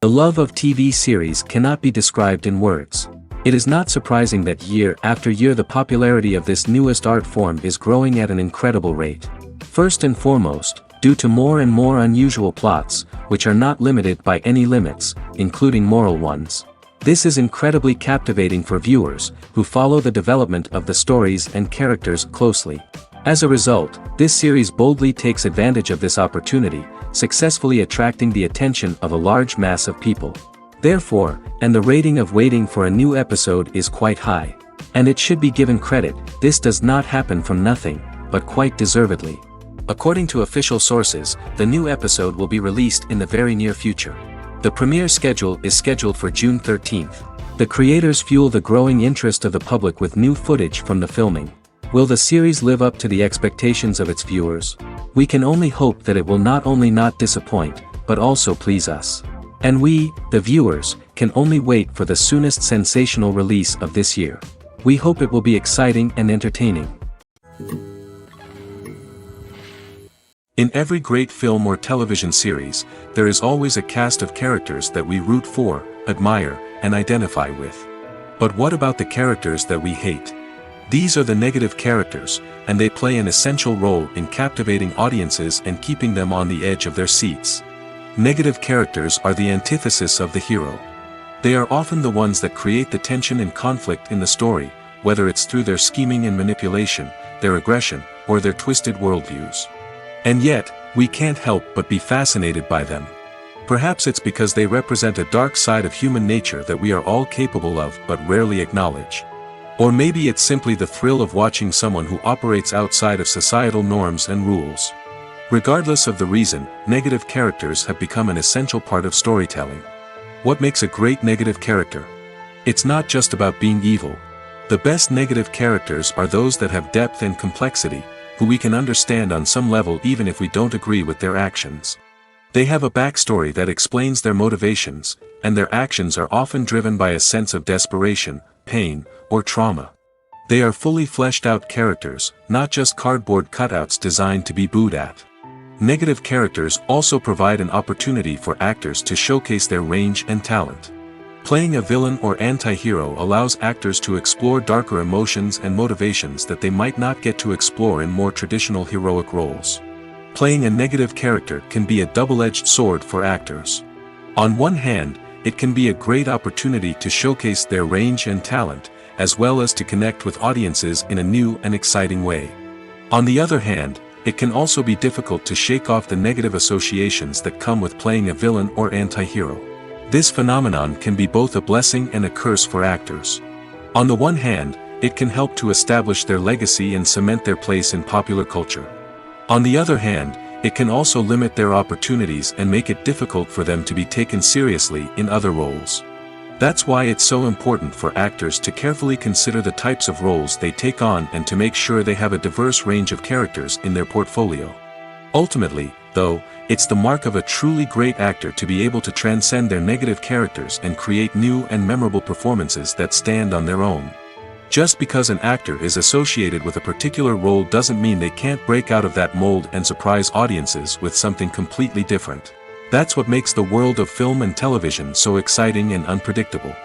The love of TV series cannot be described in words. It is not surprising that year after year the popularity of this newest art form is growing at an incredible rate. First and foremost, due to more and more unusual plots, which are not limited by any limits, including moral ones. This is incredibly captivating for viewers, who follow the development of the stories and characters closely. As a result, this series boldly takes advantage of this opportunity, successfully attracting the attention of a large mass of people. Therefore, and the rating of waiting for a new episode is quite high. And it should be given credit, this does not happen from nothing, but quite deservedly. According to official sources, the new episode will be released in the very near future. The premiere schedule is scheduled for June 13th. The creators fuel the growing interest of the public with new footage from the filming. Will the series live up to the expectations of its viewers? We can only hope that it will not only not disappoint, but also please us. And we, the viewers, can only wait for the soonest sensational release of this year. We hope it will be exciting and entertaining. In every great film or television series, there is always a cast of characters that we root for, admire, and identify with. But what about the characters that we hate? These are the negative characters, and they play an essential role in captivating audiences and keeping them on the edge of their seats. Negative characters are the antithesis of the hero. They are often the ones that create the tension and conflict in the story, whether it's through their scheming and manipulation, their aggression, or their twisted worldviews. And yet, we can't help but be fascinated by them. Perhaps it's because they represent a dark side of human nature that we are all capable of but rarely acknowledge. Or maybe it's simply the thrill of watching someone who operates outside of societal norms and rules. Regardless of the reason, negative characters have become an essential part of storytelling. What makes a great negative character? It's not just about being evil. The best negative characters are those that have depth and complexity, who we can understand on some level even if we don't agree with their actions. They have a backstory that explains their motivations, and their actions are often driven by a sense of desperation, pain, or trauma. They are fully fleshed out characters, not just cardboard cutouts designed to be booed at. Negative characters also provide an opportunity for actors to showcase their range and talent. Playing a villain or anti-hero allows actors to explore darker emotions and motivations that they might not get to explore in more traditional heroic roles. Playing a negative character can be a double-edged sword for actors. On one hand, it can be a great opportunity to showcase their range and talent, as well as to connect with audiences in a new and exciting way. On the other hand, it can also be difficult to shake off the negative associations that come with playing a villain or anti-hero. This phenomenon can be both a blessing and a curse for actors. On the one hand, it can help to establish their legacy and cement their place in popular culture. On the other hand, it can also limit their opportunities and make it difficult for them to be taken seriously in other roles. That's why it's so important for actors to carefully consider the types of roles they take on and to make sure they have a diverse range of characters in their portfolio. Ultimately, though, it's the mark of a truly great actor to be able to transcend their negative characters and create new and memorable performances that stand on their own. Just because an actor is associated with a particular role doesn't mean they can't break out of that mold and surprise audiences with something completely different. That's what makes the world of film and television so exciting and unpredictable.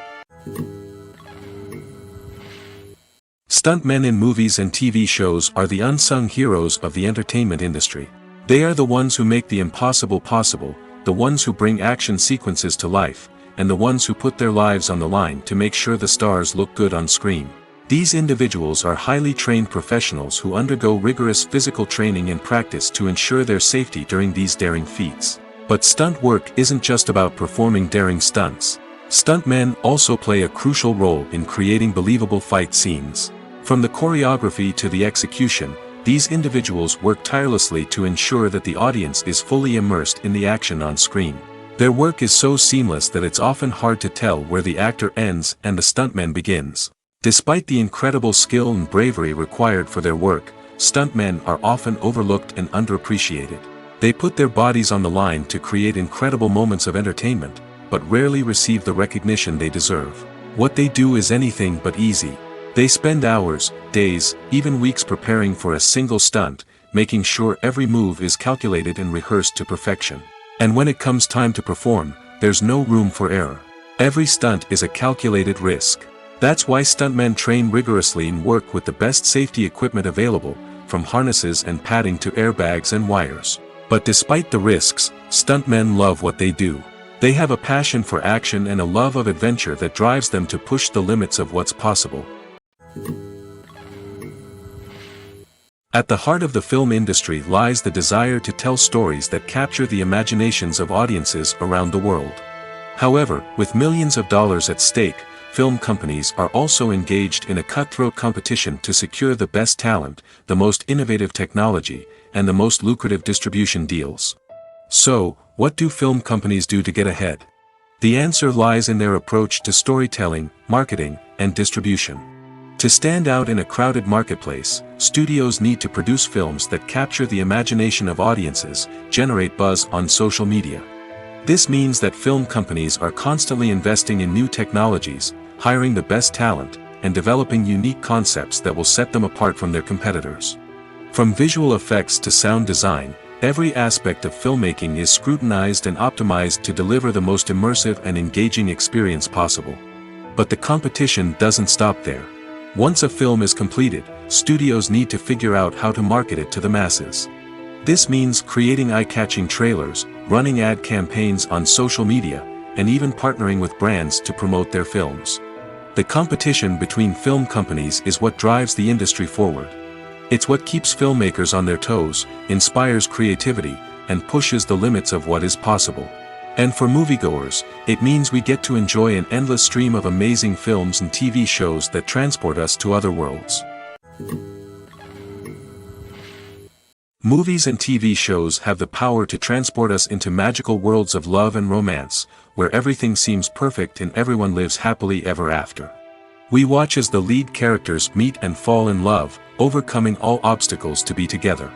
Stuntmen in movies and TV shows are the unsung heroes of the entertainment industry. They are the ones who make the impossible possible, the ones who bring action sequences to life, and the ones who put their lives on the line to make sure the stars look good on screen. These individuals are highly trained professionals who undergo rigorous physical training and practice to ensure their safety during these daring feats. But stunt work isn't just about performing daring stunts. Stuntmen also play a crucial role in creating believable fight scenes. From the choreography to the execution, these individuals work tirelessly to ensure that the audience is fully immersed in the action on screen. Their work is so seamless that it's often hard to tell where the actor ends and the stuntman begins. Despite the incredible skill and bravery required for their work, stuntmen are often overlooked and underappreciated. They put their bodies on the line to create incredible moments of entertainment, but rarely receive the recognition they deserve. What they do is anything but easy. They spend hours, days, even weeks preparing for a single stunt, making sure every move is calculated and rehearsed to perfection. And when it comes time to perform, there's no room for error. Every stunt is a calculated risk. That's why stuntmen train rigorously and work with the best safety equipment available, from harnesses and padding to airbags and wires. But despite the risks, stuntmen love what they do. They have a passion for action and a love of adventure that drives them to push the limits of what's possible. At the heart of the film industry lies the desire to tell stories that capture the imaginations of audiences around the world. However, with millions of dollars at stake, film companies are also engaged in a cutthroat competition to secure the best talent, the most innovative technology, and the most lucrative distribution deals. So, what do film companies do to get ahead? The answer lies in their approach to storytelling, marketing, and distribution. To stand out in a crowded marketplace, studios need to produce films that capture the imagination of audiences, generate buzz on social media. This means that film companies are constantly investing in new technologies, hiring the best talent, and developing unique concepts that will set them apart from their competitors. From visual effects to sound design, every aspect of filmmaking is scrutinized and optimized to deliver the most immersive and engaging experience possible. But the competition doesn't stop there. Once a film is completed, studios need to figure out how to market it to the masses. This means creating eye-catching trailers, running ad campaigns on social media, and even partnering with brands to promote their films. The competition between film companies is what drives the industry forward. It's what keeps filmmakers on their toes, inspires creativity, and pushes the limits of what is possible. And for moviegoers, it means we get to enjoy an endless stream of amazing films and TV shows that transport us to other worlds. Movies and TV shows have the power to transport us into magical worlds of love and romance, where everything seems perfect and everyone lives happily ever after. We watch as the lead characters meet and fall in love, overcoming all obstacles to be together.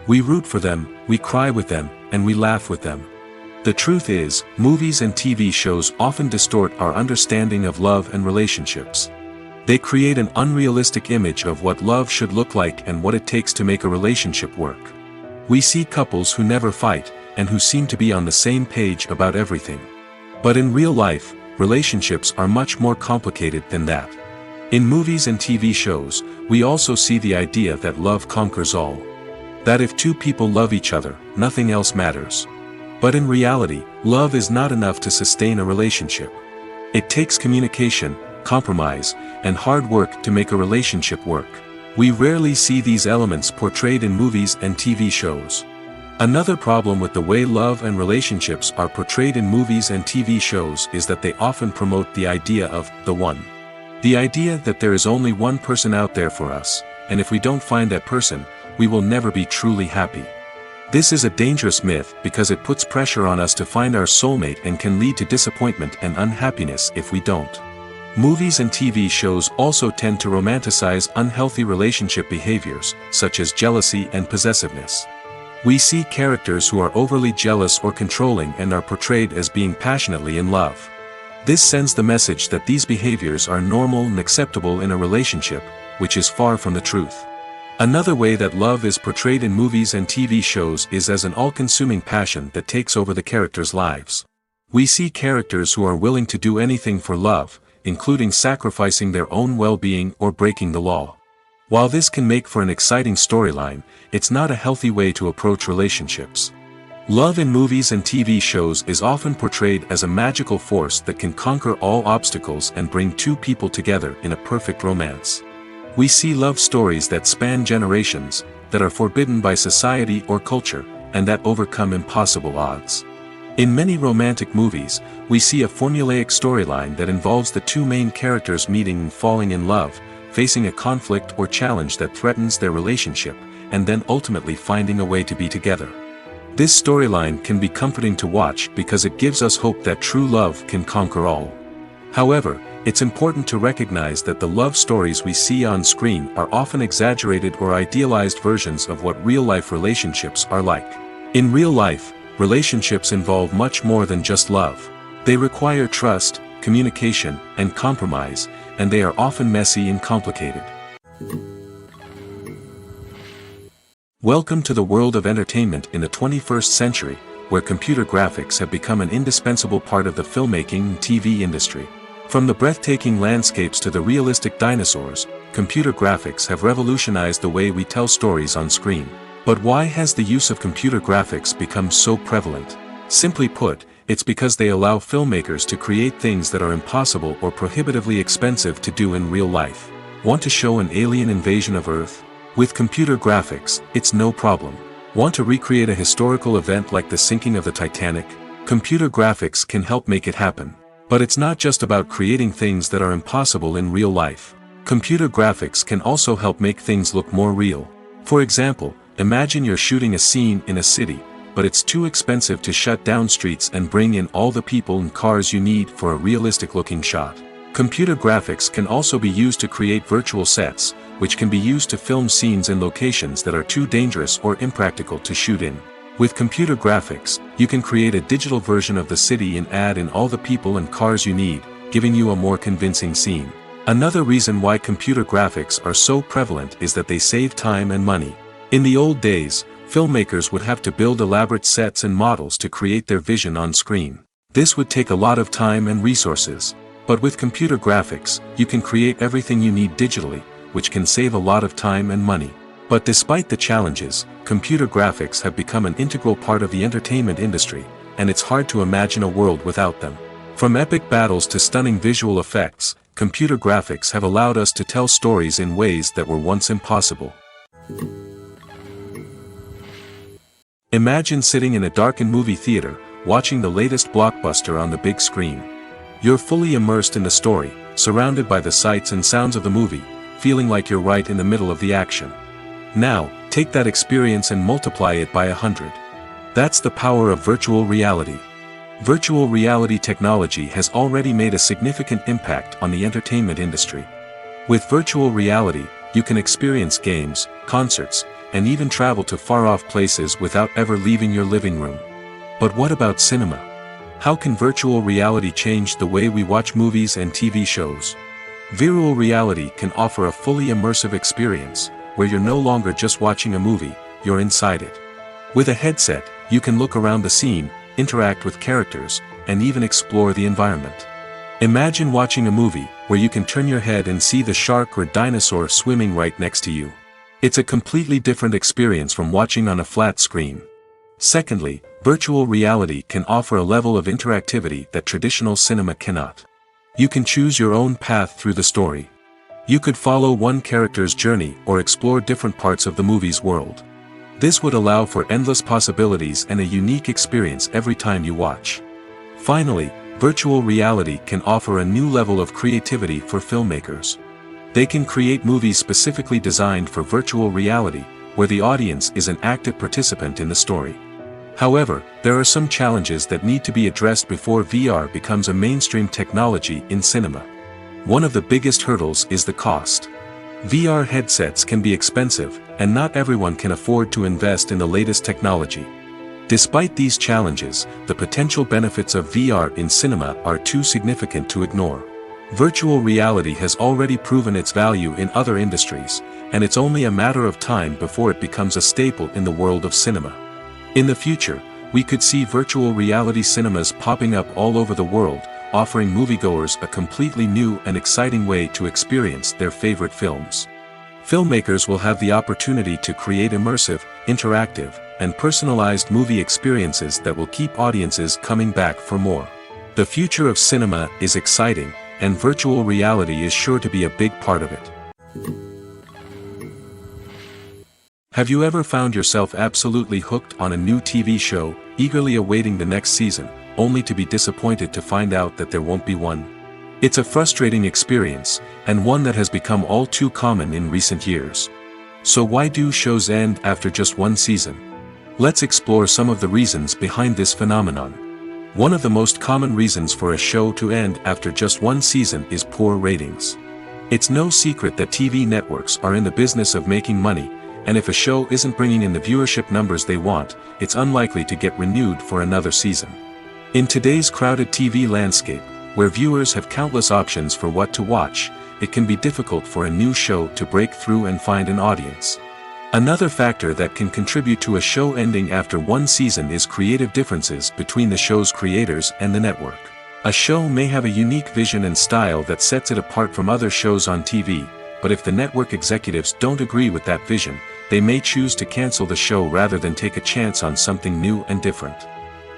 We root for them, we cry with them, and we laugh with them. The truth is, movies and TV shows often distort our understanding of love and relationships. They create an unrealistic image of what love should look like and what it takes to make a relationship work. We see couples who never fight, and who seem to be on the same page about everything. But in real life, relationships are much more complicated than that. In movies and TV shows, we also see the idea that love conquers all. That if two people love each other, nothing else matters. But in reality, love is not enough to sustain a relationship. It takes communication, compromise, and hard work to make a relationship work. We rarely see these elements portrayed in movies and TV shows. Another problem with the way love and relationships are portrayed in movies and TV shows is that they often promote the idea of the one. The idea that there is only one person out there for us, and if we don't find that person, we will never be truly happy. This is a dangerous myth because it puts pressure on us to find our soulmate and can lead to disappointment and unhappiness if we don't. Movies and TV shows also tend to romanticize unhealthy relationship behaviors, such as jealousy and possessiveness. We see characters who are overly jealous or controlling and are portrayed as being passionately in love. This sends the message that these behaviors are normal and acceptable in a relationship, which is far from the truth. Another way that love is portrayed in movies and TV shows is as an all-consuming passion that takes over the characters' lives. We see characters who are willing to do anything for love, including sacrificing their own well-being or breaking the law. While this can make for an exciting storyline, it's not a healthy way to approach relationships. Love in movies and TV shows is often portrayed as a magical force that can conquer all obstacles and bring two people together in a perfect romance. We see love stories that span generations, that are forbidden by society or culture, and that overcome impossible odds. In many romantic movies, we see a formulaic storyline that involves the two main characters meeting and falling in love, facing a conflict or challenge that threatens their relationship, and then ultimately finding a way to be together. This storyline can be comforting to watch because it gives us hope that true love can conquer all. However, it's important to recognize that the love stories we see on screen are often exaggerated or idealized versions of what real-life relationships are like. In real life, relationships involve much more than just love. They require trust, communication, and compromise, and they are often messy and complicated. Welcome to the world of entertainment in the 21st century, where computer graphics have become an indispensable part of the filmmaking and TV industry. From the breathtaking landscapes to the realistic dinosaurs, computer graphics have revolutionized the way we tell stories on screen. But why has the use of computer graphics become so prevalent? Simply put, it's because they allow filmmakers to create things that are impossible or prohibitively expensive to do in real life. Want to show an alien invasion of Earth? With computer graphics, it's no problem. Want to recreate a historical event like the sinking of the Titanic? Computer graphics can help make it happen. But it's not just about creating things that are impossible in real life. Computer graphics can also help make things look more real. For example, imagine you're shooting a scene in a city, but it's too expensive to shut down streets and bring in all the people and cars you need for a realistic-looking shot. Computer graphics can also be used to create virtual sets, which can be used to film scenes in locations that are too dangerous or impractical to shoot in. With computer graphics, you can create a digital version of the city and add in all the people and cars you need, giving you a more convincing scene. Another reason why computer graphics are so prevalent is that they save time and money. In the old days, filmmakers would have to build elaborate sets and models to create their vision on screen. This would take a lot of time and resources. But with computer graphics, you can create everything you need digitally, which can save a lot of time and money. But despite the challenges, computer graphics have become an integral part of the entertainment industry, and it's hard to imagine a world without them. From epic battles to stunning visual effects, computer graphics have allowed us to tell stories in ways that were once impossible. Imagine sitting in a darkened movie theater, watching the latest blockbuster on the big screen. You're fully immersed in the story, surrounded by the sights and sounds of the movie, feeling like you're right in the middle of the action. Now, take that experience and multiply it by 100. That's the power of virtual reality. Virtual reality technology has already made a significant impact on the entertainment industry. With virtual reality, you can experience games, concerts, and even travel to far-off places without ever leaving your living room. But what about cinema? How can virtual reality change the way we watch movies and TV shows? Virtual reality can offer a fully immersive experience, where you're no longer just watching a movie, you're inside it. With a headset, you can look around the scene, interact with characters, and even explore the environment. Imagine watching a movie, where you can turn your head and see the shark or dinosaur swimming right next to you. It's a completely different experience from watching on a flat screen. Secondly, virtual reality can offer a level of interactivity that traditional cinema cannot. You can choose your own path through the story. You could follow one character's journey or explore different parts of the movie's world. This would allow for endless possibilities and a unique experience every time you watch. Finally, virtual reality can offer a new level of creativity for filmmakers. They can create movies specifically designed for virtual reality, where the audience is an active participant in the story. However, there are some challenges that need to be addressed before VR becomes a mainstream technology in cinema. One of the biggest hurdles is the cost. VR headsets can be expensive, and not everyone can afford to invest in the latest technology. Despite these challenges, the potential benefits of VR in cinema are too significant to ignore. Virtual reality has already proven its value in other industries, and it's only a matter of time before it becomes a staple in the world of cinema. In the future, we could see virtual reality cinemas popping up all over the world, offering moviegoers a completely new and exciting way to experience their favorite films. Filmmakers will have the opportunity to create immersive, interactive, and personalized movie experiences that will keep audiences coming back for more. The future of cinema is exciting, and virtual reality is sure to be a big part of it. Have you ever found yourself absolutely hooked on a new TV show, eagerly awaiting the next season, only to be disappointed to find out that there won't be one? It's a frustrating experience, and one that has become all too common in recent years. So why do shows end after just one season? Let's explore some of the reasons behind this phenomenon. One of the most common reasons for a show to end after just one season is poor ratings. It's no secret that TV networks are in the business of making money, and if a show isn't bringing in the viewership numbers they want, it's unlikely to get renewed for another season. In today's crowded TV landscape, where viewers have countless options for what to watch, it can be difficult for a new show to break through and find an audience. Another factor that can contribute to a show ending after one season is creative differences between the show's creators and the network. A show may have a unique vision and style that sets it apart from other shows on TV, but if the network executives don't agree with that vision, they may choose to cancel the show rather than take a chance on something new and different.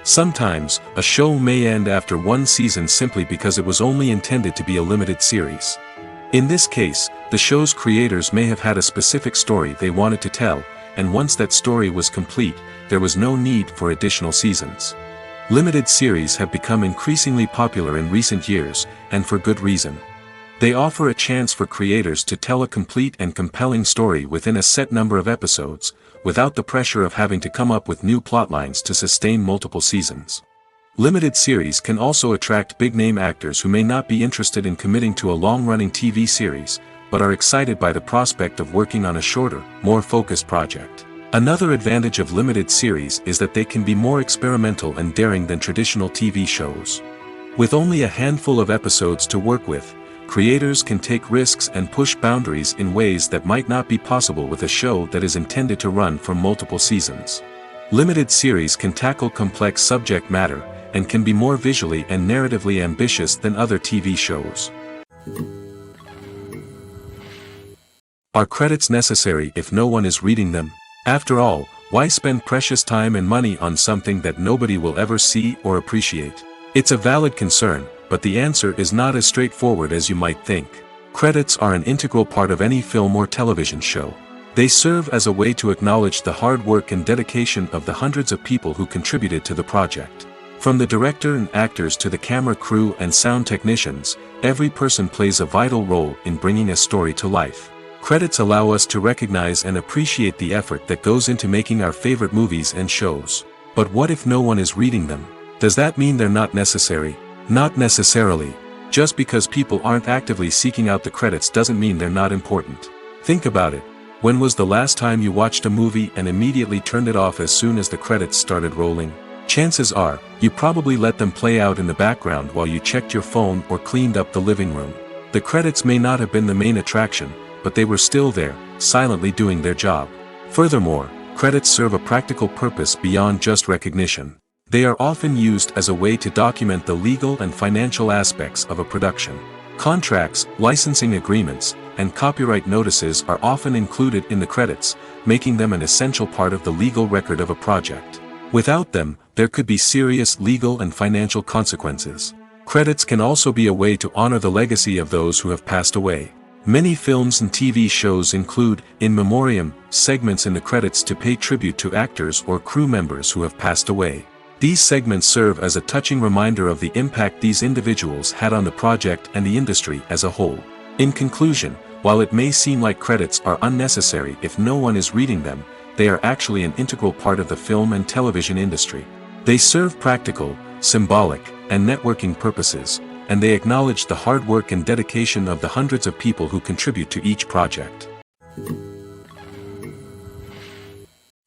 Sometimes, a show may end after one season simply because it was only intended to be a limited series. In this case, the show's creators may have had a specific story they wanted to tell, and once that story was complete, there was no need for additional seasons. Limited series have become increasingly popular in recent years, and for good reason. They offer a chance for creators to tell a complete and compelling story within a set number of episodes, without the pressure of having to come up with new plotlines to sustain multiple seasons. Limited series can also attract big-name actors who may not be interested in committing to a long-running TV series, but are excited by the prospect of working on a shorter, more focused project. Another advantage of limited series is that they can be more experimental and daring than traditional TV shows. With only a handful of episodes to work with, creators can take risks and push boundaries in ways that might not be possible with a show that is intended to run for multiple seasons. Limited series can tackle complex subject matter, and can be more visually and narratively ambitious than other TV shows. Are credits necessary if no one is reading them? After all, why spend precious time and money on something that nobody will ever see or appreciate? It's a valid concern, but the answer is not as straightforward as you might think. Credits are an integral part of any film or television show. They serve as a way to acknowledge the hard work and dedication of the hundreds of people who contributed to the project. From the director and actors to the camera crew and sound technicians, every person plays a vital role in bringing a story to life. Credits allow us to recognize and appreciate the effort that goes into making our favorite movies and shows. But what if no one is reading them? Does that mean they're not necessary? Not necessarily. Just because people aren't actively seeking out the credits doesn't mean they're not important. Think about it. When was the last time you watched a movie and immediately turned it off as soon as the credits started rolling? Chances are, you probably let them play out in the background while you checked your phone or cleaned up the living room. The credits may not have been the main attraction, but they were still there, silently doing their job. Furthermore, credits serve a practical purpose beyond just recognition. They are often used as a way to document the legal and financial aspects of a production. Contracts, licensing agreements, and copyright notices are often included in the credits, making them an essential part of the legal record of a project. Without them, there could be serious legal and financial consequences. Credits can also be a way to honor the legacy of those who have passed away. Many films and TV shows include, in memoriam, segments in the credits to pay tribute to actors or crew members who have passed away. These segments serve as a touching reminder of the impact these individuals had on the project and the industry as a whole. In conclusion, while it may seem like credits are unnecessary if no one is reading them, they are actually an integral part of the film and television industry. They serve practical, symbolic, and networking purposes, and they acknowledge the hard work and dedication of the hundreds of people who contribute to each project.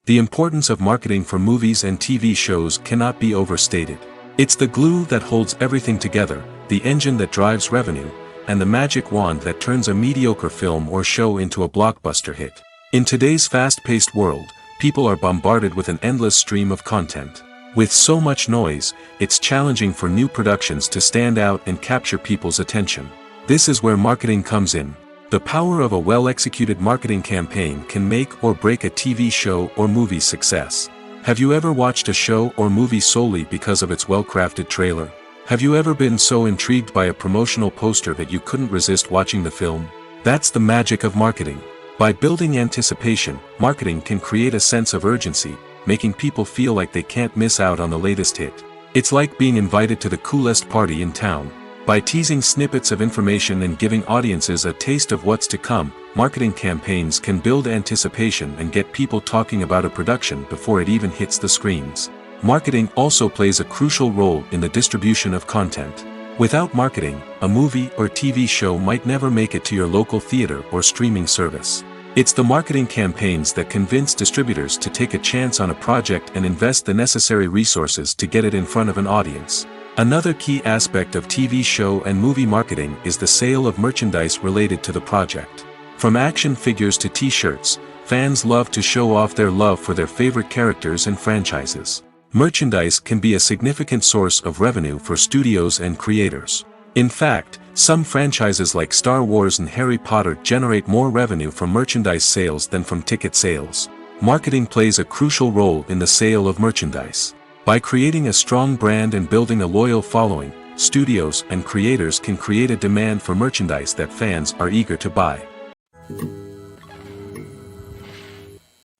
The importance of marketing for movies and TV shows cannot be overstated. It's the glue that holds everything together, the engine that drives revenue, and the magic wand that turns a mediocre film or show into a blockbuster hit. In today's fast-paced world, people are bombarded with an endless stream of content. With so much noise, it's challenging for new productions to stand out and capture people's attention. This is where marketing comes in. The power of a well-executed marketing campaign can make or break a TV show or movie's success. Have you ever watched a show or movie solely because of its well-crafted trailer? Have you ever been so intrigued by a promotional poster that you couldn't resist watching the film? That's the magic of marketing. By building anticipation, marketing can create a sense of urgency, making people feel like they can't miss out on the latest hit. It's like being invited to the coolest party in town. By teasing snippets of information and giving audiences a taste of what's to come, marketing campaigns can build anticipation and get people talking about a production before it even hits the screens. Marketing also plays a crucial role in the distribution of content. Without marketing, a movie or TV show might never make it to your local theater or streaming service. It's the marketing campaigns that convince distributors to take a chance on a project and invest the necessary resources to get it in front of an audience. Another key aspect of TV show and movie marketing is the sale of merchandise related to the project. From action figures to t-shirts, fans love to show off their love for their favorite characters and franchises. Merchandise can be a significant source of revenue for studios and creators. In fact, some franchises like Star Wars and Harry Potter generate more revenue from merchandise sales than from ticket sales. Marketing plays a crucial role in the sale of merchandise. By creating a strong brand and building a loyal following, studios and creators can create a demand for merchandise that fans are eager to buy.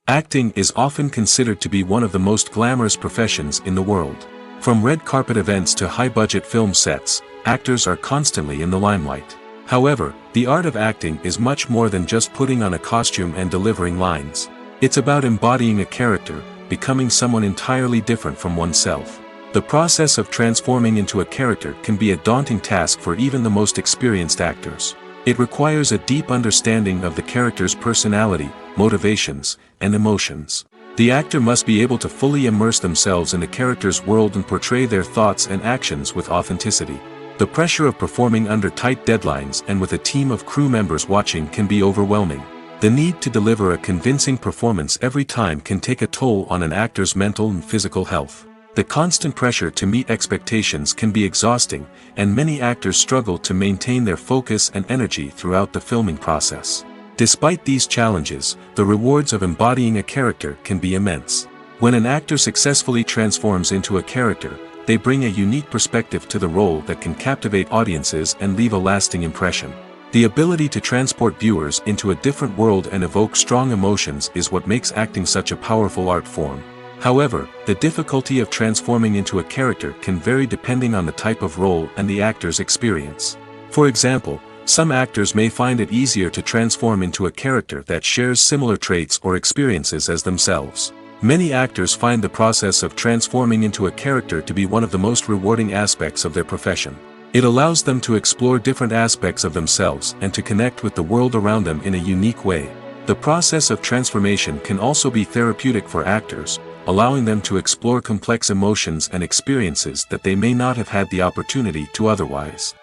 Acting is often considered to be one of the most glamorous professions in the world. From red carpet events to high-budget film sets, actors are constantly in the limelight. However, the art of acting is much more than just putting on a costume and delivering lines. It's about embodying a character, becoming someone entirely different from oneself. The process of transforming into a character can be a daunting task for even the most experienced actors. It requires a deep understanding of the character's personality, motivations, and emotions. The actor must be able to fully immerse themselves in the character's world and portray their thoughts and actions with authenticity. The pressure of performing under tight deadlines and with a team of crew members watching can be overwhelming. The need to deliver a convincing performance every time can take a toll on an actor's mental and physical health. The constant pressure to meet expectations can be exhausting, and many actors struggle to maintain their focus and energy throughout the filming process. Despite these challenges, the rewards of embodying a character can be immense. When an actor successfully transforms into a character, they bring a unique perspective to the role that can captivate audiences and leave a lasting impression. The ability to transport viewers into a different world and evoke strong emotions is what makes acting such a powerful art form. However, the difficulty of transforming into a character can vary depending on the type of role and the actor's experience. For example, some actors may find it easier to transform into a character that shares similar traits or experiences as themselves. Many actors find the process of transforming into a character to be one of the most rewarding aspects of their profession. It allows them to explore different aspects of themselves and to connect with the world around them in a unique way. The process of transformation can also be therapeutic for actors, allowing them to explore complex emotions and experiences that they may not have had the opportunity to otherwise.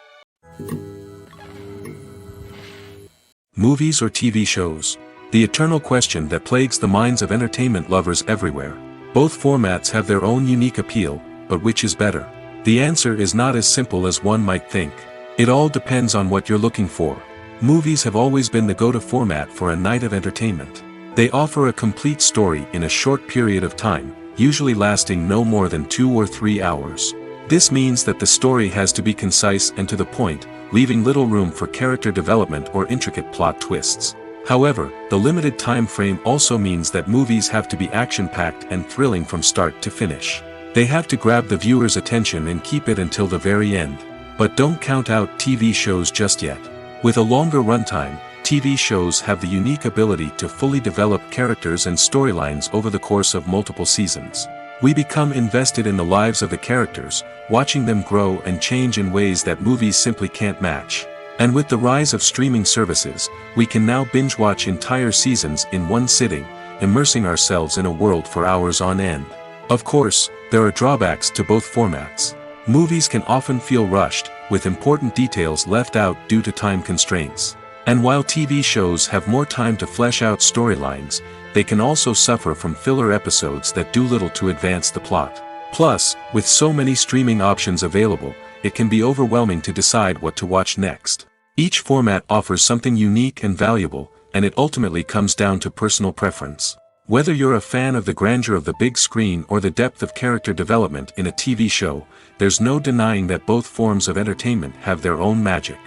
Movies or TV shows? The eternal question that plagues the minds of entertainment lovers everywhere. Both formats have their own unique appeal, but which is better? The answer is not as simple as one might think. It all depends on what you're looking for. Movies have always been the go-to format for a night of entertainment. They offer a complete story in a short period of time, usually lasting no more than 2 or 3 hours. This means that the story has to be concise and to the point, leaving little room for character development or intricate plot twists. However, the limited time frame also means that movies have to be action-packed and thrilling from start to finish. They have to grab the viewer's attention and keep it until the very end. But don't count out TV shows just yet. With a longer runtime, TV shows have the unique ability to fully develop characters and storylines over the course of multiple seasons. We become invested in the lives of the characters, watching them grow and change in ways that movies simply can't match. And with the rise of streaming services, we can now binge-watch entire seasons in one sitting, immersing ourselves in a world for hours on end. Of course, there are drawbacks to both formats. Movies can often feel rushed, with important details left out due to time constraints. And while TV shows have more time to flesh out storylines, they can also suffer from filler episodes that do little to advance the plot. Plus, with so many streaming options available, it can be overwhelming to decide what to watch next. Each format offers something unique and valuable, and it ultimately comes down to personal preference. Whether you're a fan of the grandeur of the big screen or the depth of character development in a TV show, there's no denying that both forms of entertainment have their own magic.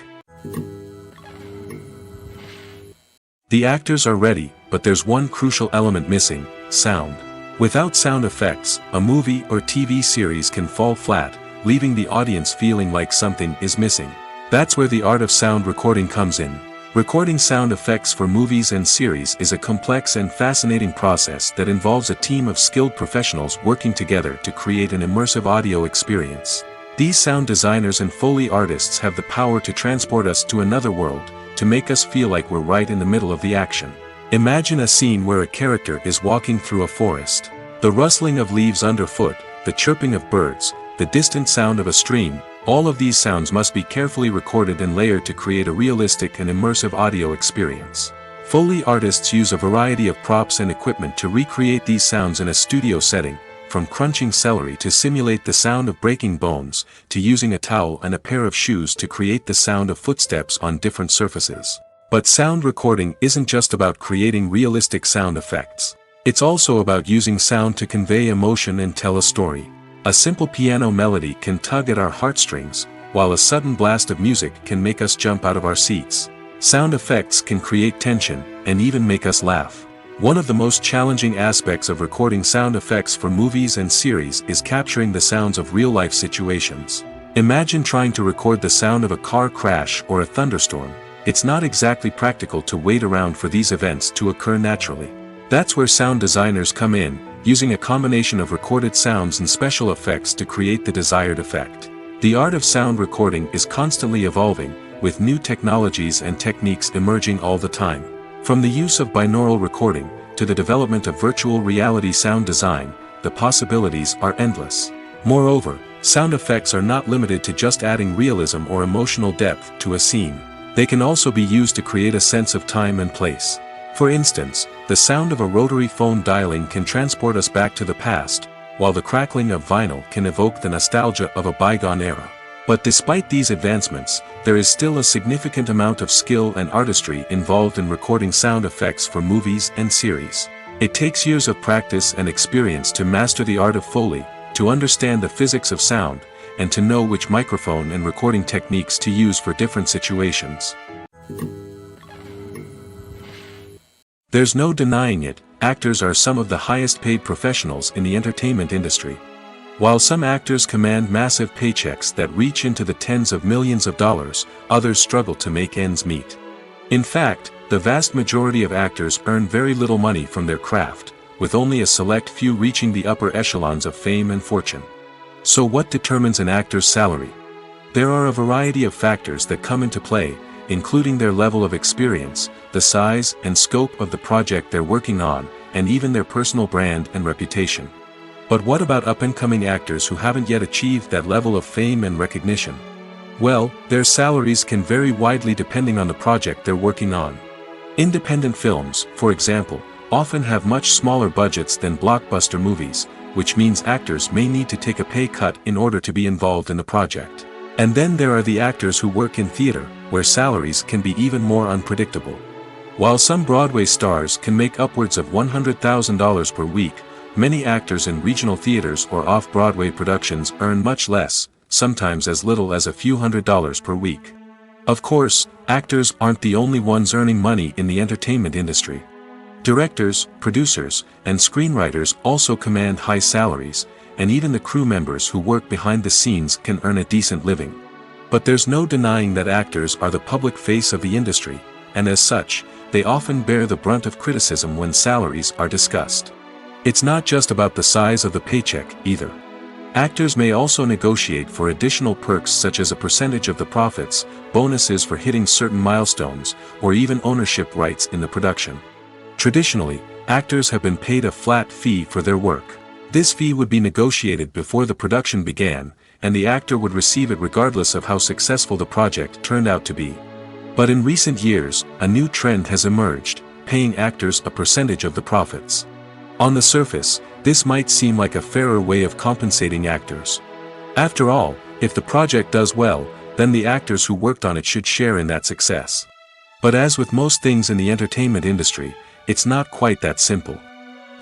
The actors are ready, but there's one crucial element missing: sound. Without sound effects, a movie or TV series can fall flat, leaving the audience feeling like something is missing. That's where the art of sound recording comes in. Recording sound effects for movies and series is a complex and fascinating process that involves a team of skilled professionals working together to create an immersive audio experience. These sound designers and Foley artists have the power to transport us to another world, to make us feel like we're right in the middle of the action. Imagine a scene where a character is walking through a forest. The rustling of leaves underfoot, the chirping of birds, the distant sound of a stream, all of these sounds must be carefully recorded and layered to create a realistic and immersive audio experience. Foley artists use a variety of props and equipment to recreate these sounds in a studio setting, from crunching celery to simulate the sound of breaking bones, to using a towel and a pair of shoes to create the sound of footsteps on different surfaces. But sound recording isn't just about creating realistic sound effects. It's also about using sound to convey emotion and tell a story. A simple piano melody can tug at our heartstrings, while a sudden blast of music can make us jump out of our seats. Sound effects can create tension, and even make us laugh. One of the most challenging aspects of recording sound effects for movies and series is capturing the sounds of real-life situations. Imagine trying to record the sound of a car crash or a thunderstorm. It's not exactly practical to wait around for these events to occur naturally. That's where sound designers come in, using a combination of recorded sounds and special effects to create the desired effect. The art of sound recording is constantly evolving, with new technologies and techniques emerging all the time. From the use of binaural recording, to the development of virtual reality sound design, the possibilities are endless. Moreover, sound effects are not limited to just adding realism or emotional depth to a scene. They can also be used to create a sense of time and place. For instance, the sound of a rotary phone dialing can transport us back to the past, while the crackling of vinyl can evoke the nostalgia of a bygone era. But despite these advancements, there is still a significant amount of skill and artistry involved in recording sound effects for movies and series. It takes years of practice and experience to master the art of Foley, to understand the physics of sound, and to know which microphone and recording techniques to use for different situations. There's no denying it, actors are some of the highest paid professionals in the entertainment industry. While some actors command massive paychecks that reach into the tens of millions of dollars, others struggle to make ends meet. In fact, the vast majority of actors earn very little money from their craft, with only a select few reaching the upper echelons of fame and fortune. So what determines an actor's salary? There are a variety of factors that come into play, including their level of experience, the size and scope of the project they're working on, and even their personal brand and reputation. But what about up-and-coming actors who haven't yet achieved that level of fame and recognition? Well, their salaries can vary widely depending on the project they're working on. Independent films, for example, often have much smaller budgets than blockbuster movies, which means actors may need to take a pay cut in order to be involved in the project. And then there are the actors who work in theater, where salaries can be even more unpredictable. While some Broadway stars can make upwards of $100,000 per week, many actors in regional theaters or off-Broadway productions earn much less, sometimes as little as a few $100s per week. Of course, actors aren't the only ones earning money in the entertainment industry. Directors, producers, and screenwriters also command high salaries, and even the crew members who work behind the scenes can earn a decent living. But there's no denying that actors are the public face of the industry, and as such, they often bear the brunt of criticism when salaries are discussed. It's not just about the size of the paycheck, either. Actors may also negotiate for additional perks such as a percentage of the profits, bonuses for hitting certain milestones, or even ownership rights in the production. Traditionally, actors have been paid a flat fee for their work. This fee would be negotiated before the production began, and the actor would receive it regardless of how successful the project turned out to be. But in recent years, a new trend has emerged, paying actors a percentage of the profits. On the surface, this might seem like a fairer way of compensating actors. After all, if the project does well, then the actors who worked on it should share in that success. But as with most things in the entertainment industry, it's not quite that simple.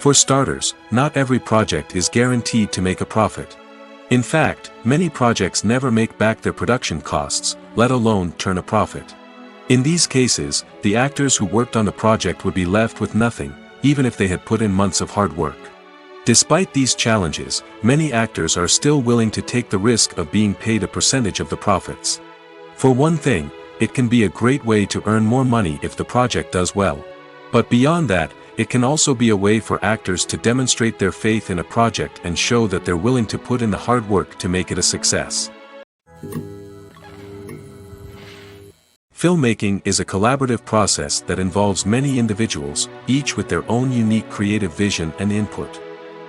For starters, not every project is guaranteed to make a profit. In fact, many projects never make back their production costs, let alone turn a profit. In these cases, the actors who worked on the project would be left with nothing, even if they had put in months of hard work. Despite these challenges, many actors are still willing to take the risk of being paid a percentage of the profits. For one thing, it can be a great way to earn more money if the project does well. But beyond that, it can also be a way for actors to demonstrate their faith in a project and show that they're willing to put in the hard work to make it a success. Filmmaking is a collaborative process that involves many individuals, each with their own unique creative vision and input.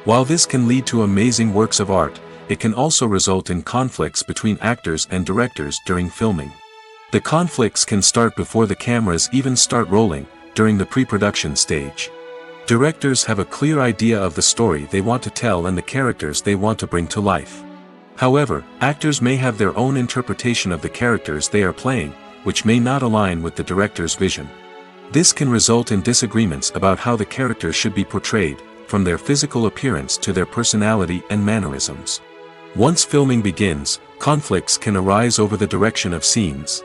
While this can lead to amazing works of art, it can also result in conflicts between actors and directors during filming. The conflicts can start before the cameras even start rolling, during the pre-production stage. Directors have a clear idea of the story they want to tell and the characters they want to bring to life. However, actors may have their own interpretation of the characters they are playing, which may not align with the director's vision. This can result in disagreements about how the characters should be portrayed, from their physical appearance to their personality and mannerisms. Once filming begins, conflicts can arise over the direction of scenes.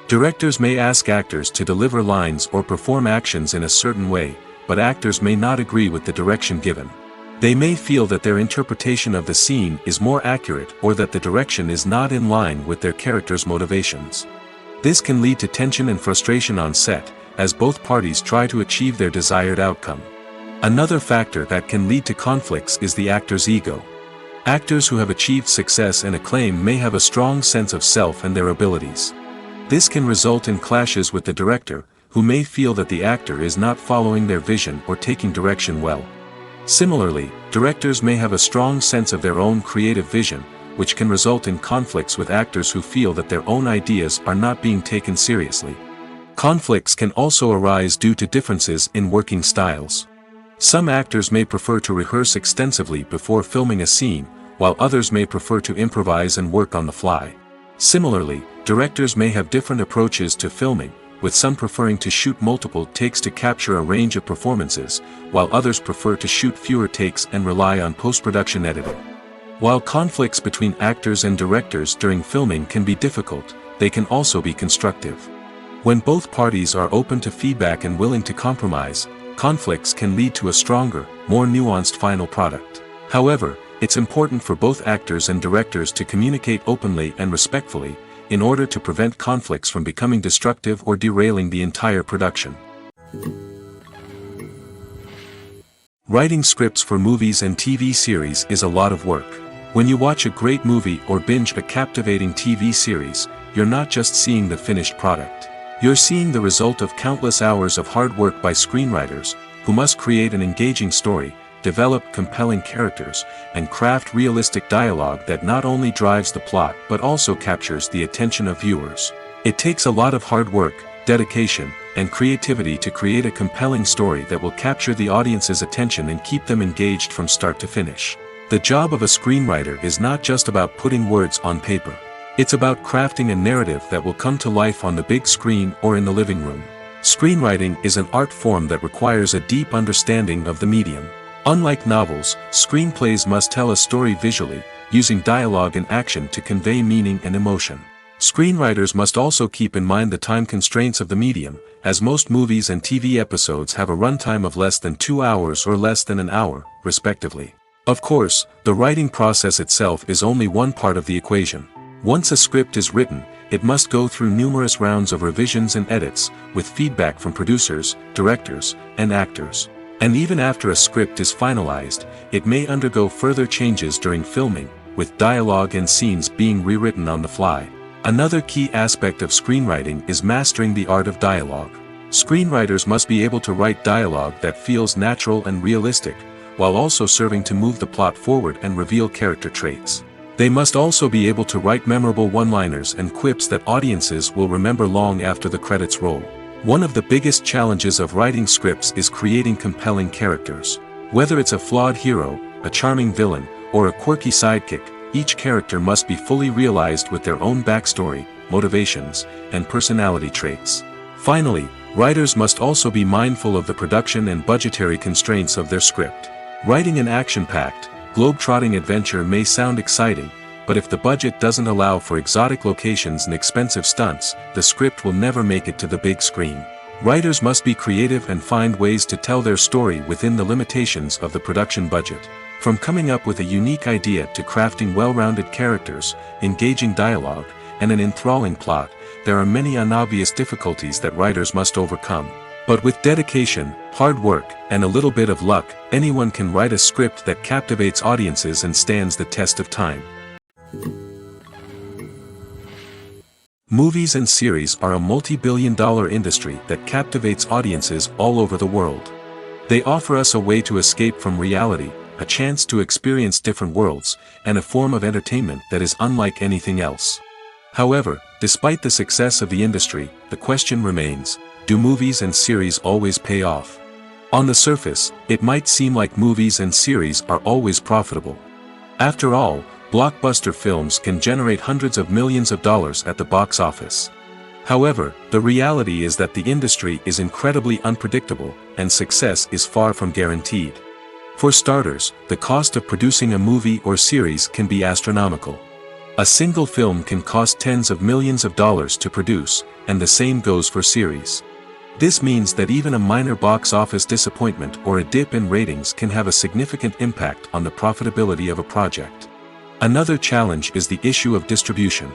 Directors may ask actors to deliver lines or perform actions in a certain way, but actors may not agree with the direction given. They may feel that their interpretation of the scene is more accurate or that the direction is not in line with their character's motivations. This can lead to tension and frustration on set, as both parties try to achieve their desired outcome. Another factor that can lead to conflicts is the actor's ego. Actors who have achieved success and acclaim may have a strong sense of self and their abilities. This can result in clashes with the director, who may feel that the actor is not following their vision or taking direction well. Similarly, directors may have a strong sense of their own creative vision, which can result in conflicts with actors who feel that their own ideas are not being taken seriously. Conflicts can also arise due to differences in working styles. Some actors may prefer to rehearse extensively before filming a scene, while others may prefer to improvise and work on the fly. Similarly, directors may have different approaches to filming, with some preferring to shoot multiple takes to capture a range of performances, while others prefer to shoot fewer takes and rely on post-production editing. While conflicts between actors and directors during filming can be difficult, they can also be constructive. When both parties are open to feedback and willing to compromise, conflicts can lead to a stronger, more nuanced final product. However, it's important for both actors and directors to communicate openly and respectfully, in order to prevent conflicts from becoming destructive or derailing the entire production. Writing scripts for movies and TV series is a lot of work. When you watch a great movie or binge a captivating TV series, you're not just seeing the finished product. You're seeing the result of countless hours of hard work by screenwriters, who must create an engaging story, develop compelling characters, and craft realistic dialogue that not only drives the plot but also captures the attention of viewers. It takes a lot of hard work, dedication, and creativity to create a compelling story that will capture the audience's attention and keep them engaged from start to finish. The job of a screenwriter is not just about putting words on paper. It's about crafting a narrative that will come to life on the big screen or in the living room. Screenwriting is an art form that requires a deep understanding of the medium. Unlike novels, screenplays must tell a story visually, using dialogue and action to convey meaning and emotion. Screenwriters must also keep in mind the time constraints of the medium, as most movies and TV episodes have a runtime of less than 2 hours or less than an hour, respectively. Of course, the writing process itself is only one part of the equation. Once a script is written, it must go through numerous rounds of revisions and edits, with feedback from producers, directors, and actors. And even after a script is finalized, it may undergo further changes during filming, with dialogue and scenes being rewritten on the fly. Another key aspect of screenwriting is mastering the art of dialogue. Screenwriters must be able to write dialogue that feels natural and realistic, while also serving to move the plot forward and reveal character traits. They must also be able to write memorable one-liners and quips that audiences will remember long after the credits roll. One of the biggest challenges of writing scripts is creating compelling characters. Whether it's a flawed hero, a charming villain, or a quirky sidekick, each character must be fully realized with their own backstory, motivations, and personality traits. Finally, writers must also be mindful of the production and budgetary constraints of their script. Writing an action-packed, globe-trotting adventure may sound exciting, but if the budget doesn't allow for exotic locations and expensive stunts, the script will never make it to the big screen. Writers must be creative and find ways to tell their story within the limitations of the production budget. From coming up with a unique idea to crafting well-rounded characters, engaging dialogue, and an enthralling plot, there are many unobvious difficulties that writers must overcome. But with dedication, hard work, and a little bit of luck, anyone can write a script that captivates audiences and stands the test of time. Movies and series are a multi-billion-dollar industry that captivates audiences all over the world. They offer us a way to escape from reality, a chance to experience different worlds, and a form of entertainment that is unlike anything else. However, despite the success of the industry, the question remains, do movies and series always pay off? On the surface, it might seem like movies and series are always profitable. After all, blockbuster films can generate hundreds of millions of dollars at the box office. However, the reality is that the industry is incredibly unpredictable, and success is far from guaranteed. For starters, the cost of producing a movie or series can be astronomical. A single film can cost tens of millions of dollars to produce, and the same goes for series. This means that even a minor box office disappointment or a dip in ratings can have a significant impact on the profitability of a project. Another challenge is the issue of distribution.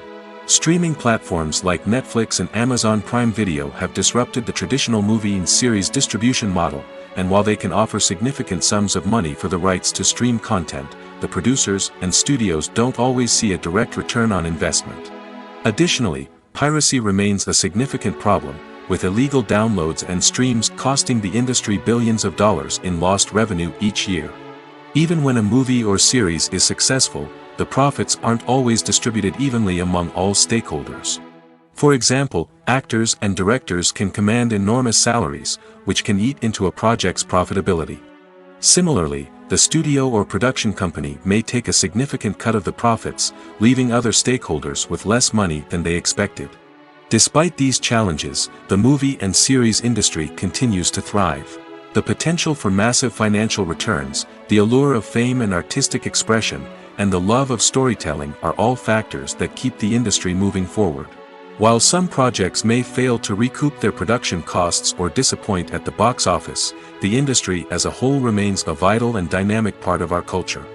Streaming platforms like Netflix and Amazon Prime Video have disrupted the traditional movie and series distribution model, and while they can offer significant sums of money for the rights to stream content, the producers and studios don't always see a direct return on investment. Additionally, piracy remains a significant problem, with illegal downloads and streams costing the industry billions of dollars in lost revenue each year. Even when a movie or series is successful, the profits aren't always distributed evenly among all stakeholders. For example, actors and directors can command enormous salaries, which can eat into a project's profitability. Similarly, the studio or production company may take a significant cut of the profits, leaving other stakeholders with less money than they expected. Despite these challenges, the movie and series industry continues to thrive. The potential for massive financial returns, the allure of fame and artistic expression, and the love of storytelling are all factors that keep the industry moving forward. While some projects may fail to recoup their production costs or disappoint at the box office, the industry as a whole remains a vital and dynamic part of our culture.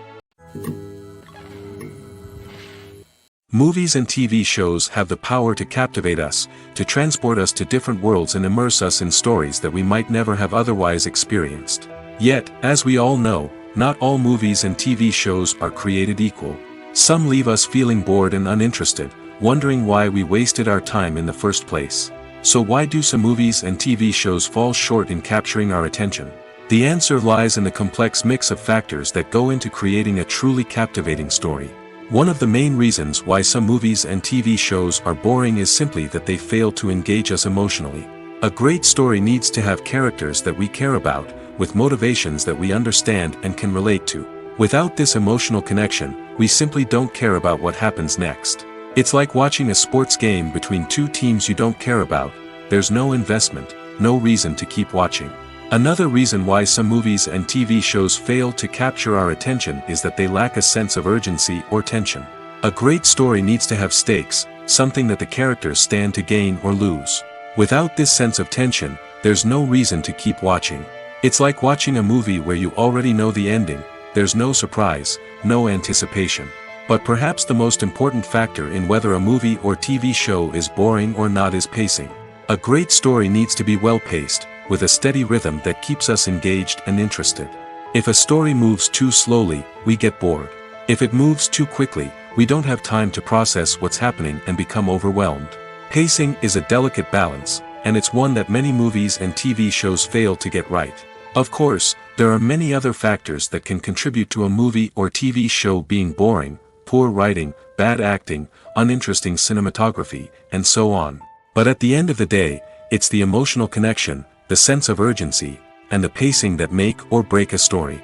Movies and TV shows have the power to captivate us, to transport us to different worlds and immerse us in stories that we might never have otherwise experienced. Yet, as we all know, not all movies and TV shows are created equal. Some leave us feeling bored and uninterested, wondering why we wasted our time in the first place. So why do some movies and TV shows fall short in capturing our attention? The answer lies in the complex mix of factors that go into creating a truly captivating story. One of the main reasons why some movies and TV shows are boring is simply that they fail to engage us emotionally. A great story needs to have characters that we care about, with motivations that we understand and can relate to. Without this emotional connection, we simply don't care about what happens next. It's like watching a sports game between two teams you don't care about. There's no investment, no reason to keep watching. Another reason why some movies and TV shows fail to capture our attention is that they lack a sense of urgency or tension. A great story needs to have stakes, something that the characters stand to gain or lose. Without this sense of tension, there's no reason to keep watching. It's like watching a movie where you already know the ending. There's no surprise, no anticipation. But perhaps the most important factor in whether a movie or TV show is boring or not is pacing. A great story needs to be well-paced, with a steady rhythm that keeps us engaged and interested. If a story moves too slowly, we get bored. If it moves too quickly, we don't have time to process what's happening and become overwhelmed. Pacing is a delicate balance, and it's one that many movies and TV shows fail to get right. Of course, there are many other factors that can contribute to a movie or TV show being boring: poor writing, bad acting, uninteresting cinematography, and so on. But at the end of the day, it's the emotional connection, the sense of urgency, and the pacing that make or break a story.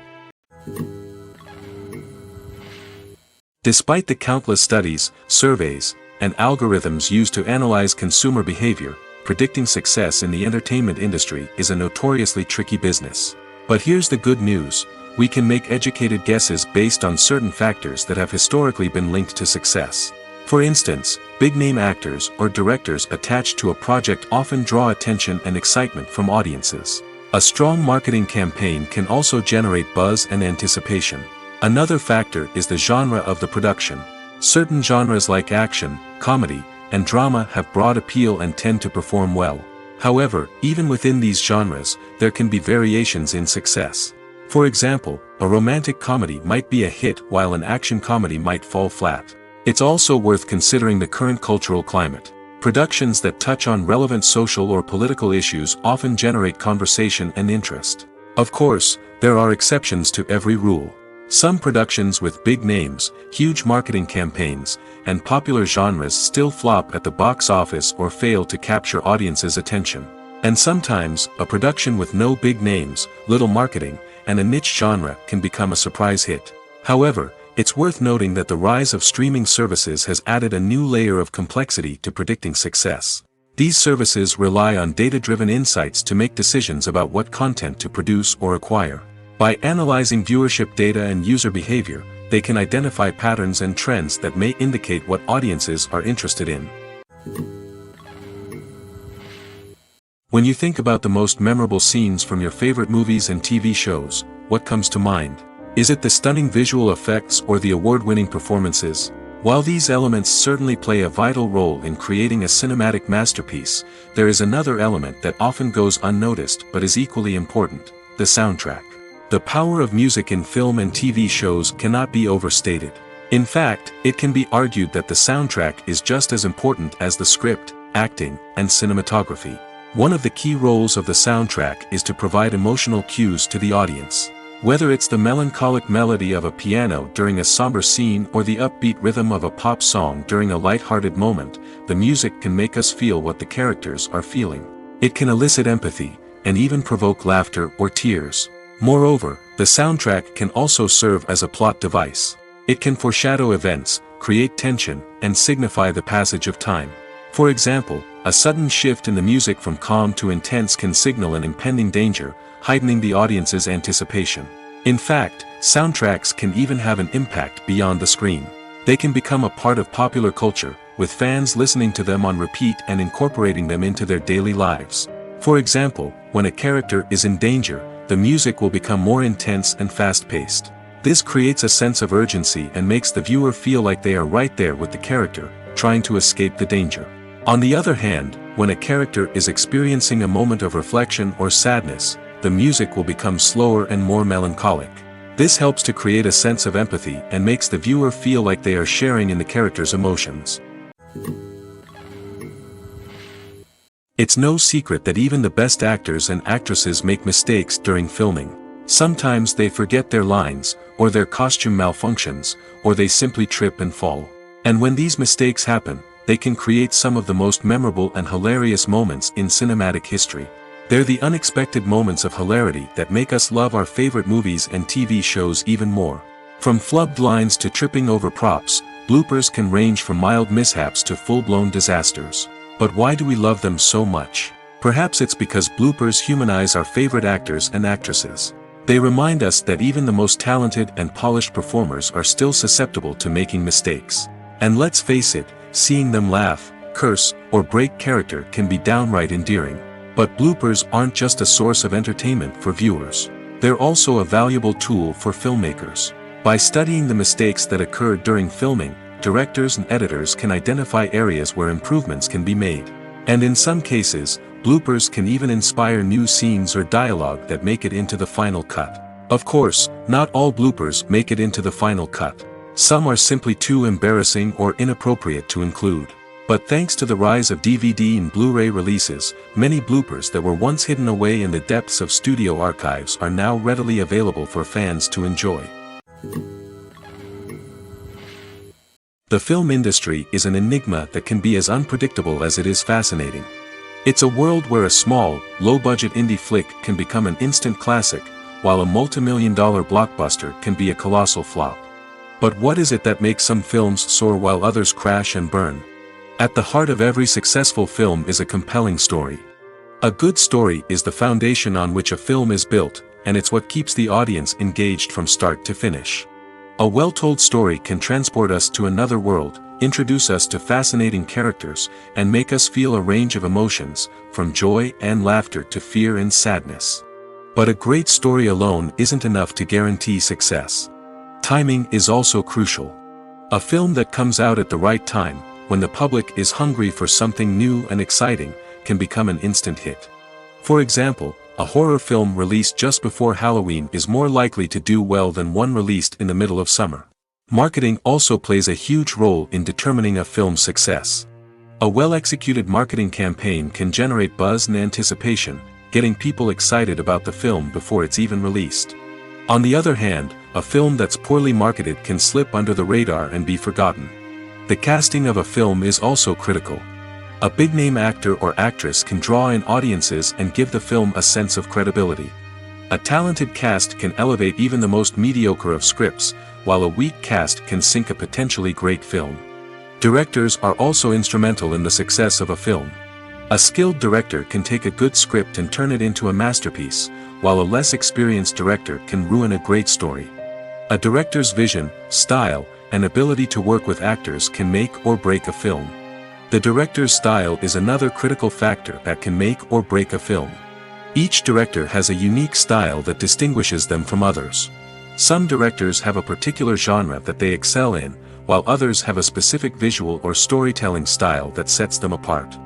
Despite the countless studies, surveys, and algorithms used to analyze consumer behavior, predicting success in the entertainment industry is a notoriously tricky business. But here's the good news: we can make educated guesses based on certain factors that have historically been linked to success. For instance, big-name actors or directors attached to a project often draw attention and excitement from audiences. A strong marketing campaign can also generate buzz and anticipation. Another factor is the genre of the production. Certain genres like action, comedy, and drama have broad appeal and tend to perform well. However, even within these genres, there can be variations in success. For example, a romantic comedy might be a hit while an action comedy might fall flat. It's also worth considering the current cultural climate. Productions that touch on relevant social or political issues often generate conversation and interest. Of course, there are exceptions to every rule. Some productions with big names, huge marketing campaigns, and popular genres still flop at the box office or fail to capture audiences' attention. And sometimes, a production with no big names, little marketing, and a niche genre can become a surprise hit. However, it's worth noting that the rise of streaming services has added a new layer of complexity to predicting success. These services rely on data-driven insights to make decisions about what content to produce or acquire. By analyzing viewership data and user behavior, they can identify patterns and trends that may indicate what audiences are interested in. When you think about the most memorable scenes from your favorite movies and TV shows, what comes to mind? Is it the stunning visual effects or the award-winning performances? While these elements certainly play a vital role in creating a cinematic masterpiece, there is another element that often goes unnoticed but is equally important: the soundtrack. The power of music in film and TV shows cannot be overstated. In fact, it can be argued that the soundtrack is just as important as the script, acting, and cinematography. One of the key roles of the soundtrack is to provide emotional cues to the audience. Whether it's the melancholic melody of a piano during a somber scene or the upbeat rhythm of a pop song during a light-hearted moment, the music can make us feel what the characters are feeling. It can elicit empathy, and even provoke laughter or tears. Moreover, the soundtrack can also serve as a plot device. It can foreshadow events, create tension, and signify the passage of time. For example, a sudden shift in the music from calm to intense can signal an impending danger, heightening the audience's anticipation. In fact, soundtracks can even have an impact beyond the screen. They can become a part of popular culture, with fans listening to them on repeat and incorporating them into their daily lives. For example, when a character is in danger, the music will become more intense and fast-paced. This creates a sense of urgency and makes the viewer feel like they are right there with the character, trying to escape the danger. On the other hand, when a character is experiencing a moment of reflection or sadness, the music will become slower and more melancholic. This helps to create a sense of empathy and makes the viewer feel like they are sharing in the character's emotions. It's no secret that even the best actors and actresses make mistakes during filming. Sometimes they forget their lines, or their costume malfunctions, or they simply trip and fall. And when these mistakes happen, they can create some of the most memorable and hilarious moments in cinematic history. They're the unexpected moments of hilarity that make us love our favorite movies and TV shows even more. From flubbed lines to tripping over props, bloopers can range from mild mishaps to full-blown disasters. But why do we love them so much? Perhaps it's because bloopers humanize our favorite actors and actresses. They remind us that even the most talented and polished performers are still susceptible to making mistakes. And let's face it, seeing them laugh, curse, or break character can be downright endearing. But bloopers aren't just a source of entertainment for viewers. They're also a valuable tool for filmmakers. By studying the mistakes that occurred during filming, directors and editors can identify areas where improvements can be made. And in some cases, bloopers can even inspire new scenes or dialogue that make it into the final cut. Of course, not all bloopers make it into the final cut. Some are simply too embarrassing or inappropriate to include. But thanks to the rise of DVD and Blu-ray releases, many bloopers that were once hidden away in the depths of studio archives are now readily available for fans to enjoy. The film industry is an enigma that can be as unpredictable as it is fascinating. It's a world where a small, low-budget indie flick can become an instant classic, while a multi-million-dollar blockbuster can be a colossal flop. But what is it that makes some films soar while others crash and burn? At the heart of every successful film is a compelling story. A good story is the foundation on which a film is built, and it's what keeps the audience engaged from start to finish. A well-told story can transport us to another world, introduce us to fascinating characters, and make us feel a range of emotions, from joy and laughter to fear and sadness. But a great story alone isn't enough to guarantee success. Timing is also crucial. A film that comes out at the right time, when the public is hungry for something new and exciting, can become an instant hit. For example, a horror film released just before Halloween is more likely to do well than one released in the middle of summer. Marketing also plays a huge role in determining a film's success. A well-executed marketing campaign can generate buzz and anticipation, getting people excited about the film before it's even released. On the other hand, a film that's poorly marketed can slip under the radar and be forgotten. The casting of a film is also critical. A big-name actor or actress can draw in audiences and give the film a sense of credibility. A talented cast can elevate even the most mediocre of scripts, while a weak cast can sink a potentially great film. Directors are also instrumental in the success of a film. A skilled director can take a good script and turn it into a masterpiece, while a less experienced director can ruin a great story. A director's vision, style, and ability to work with actors can make or break a film. The director's style is another critical factor that can make or break a film. Each director has a unique style that distinguishes them from others. Some directors have a particular genre that they excel in, while others have a specific visual or storytelling style that sets them apart.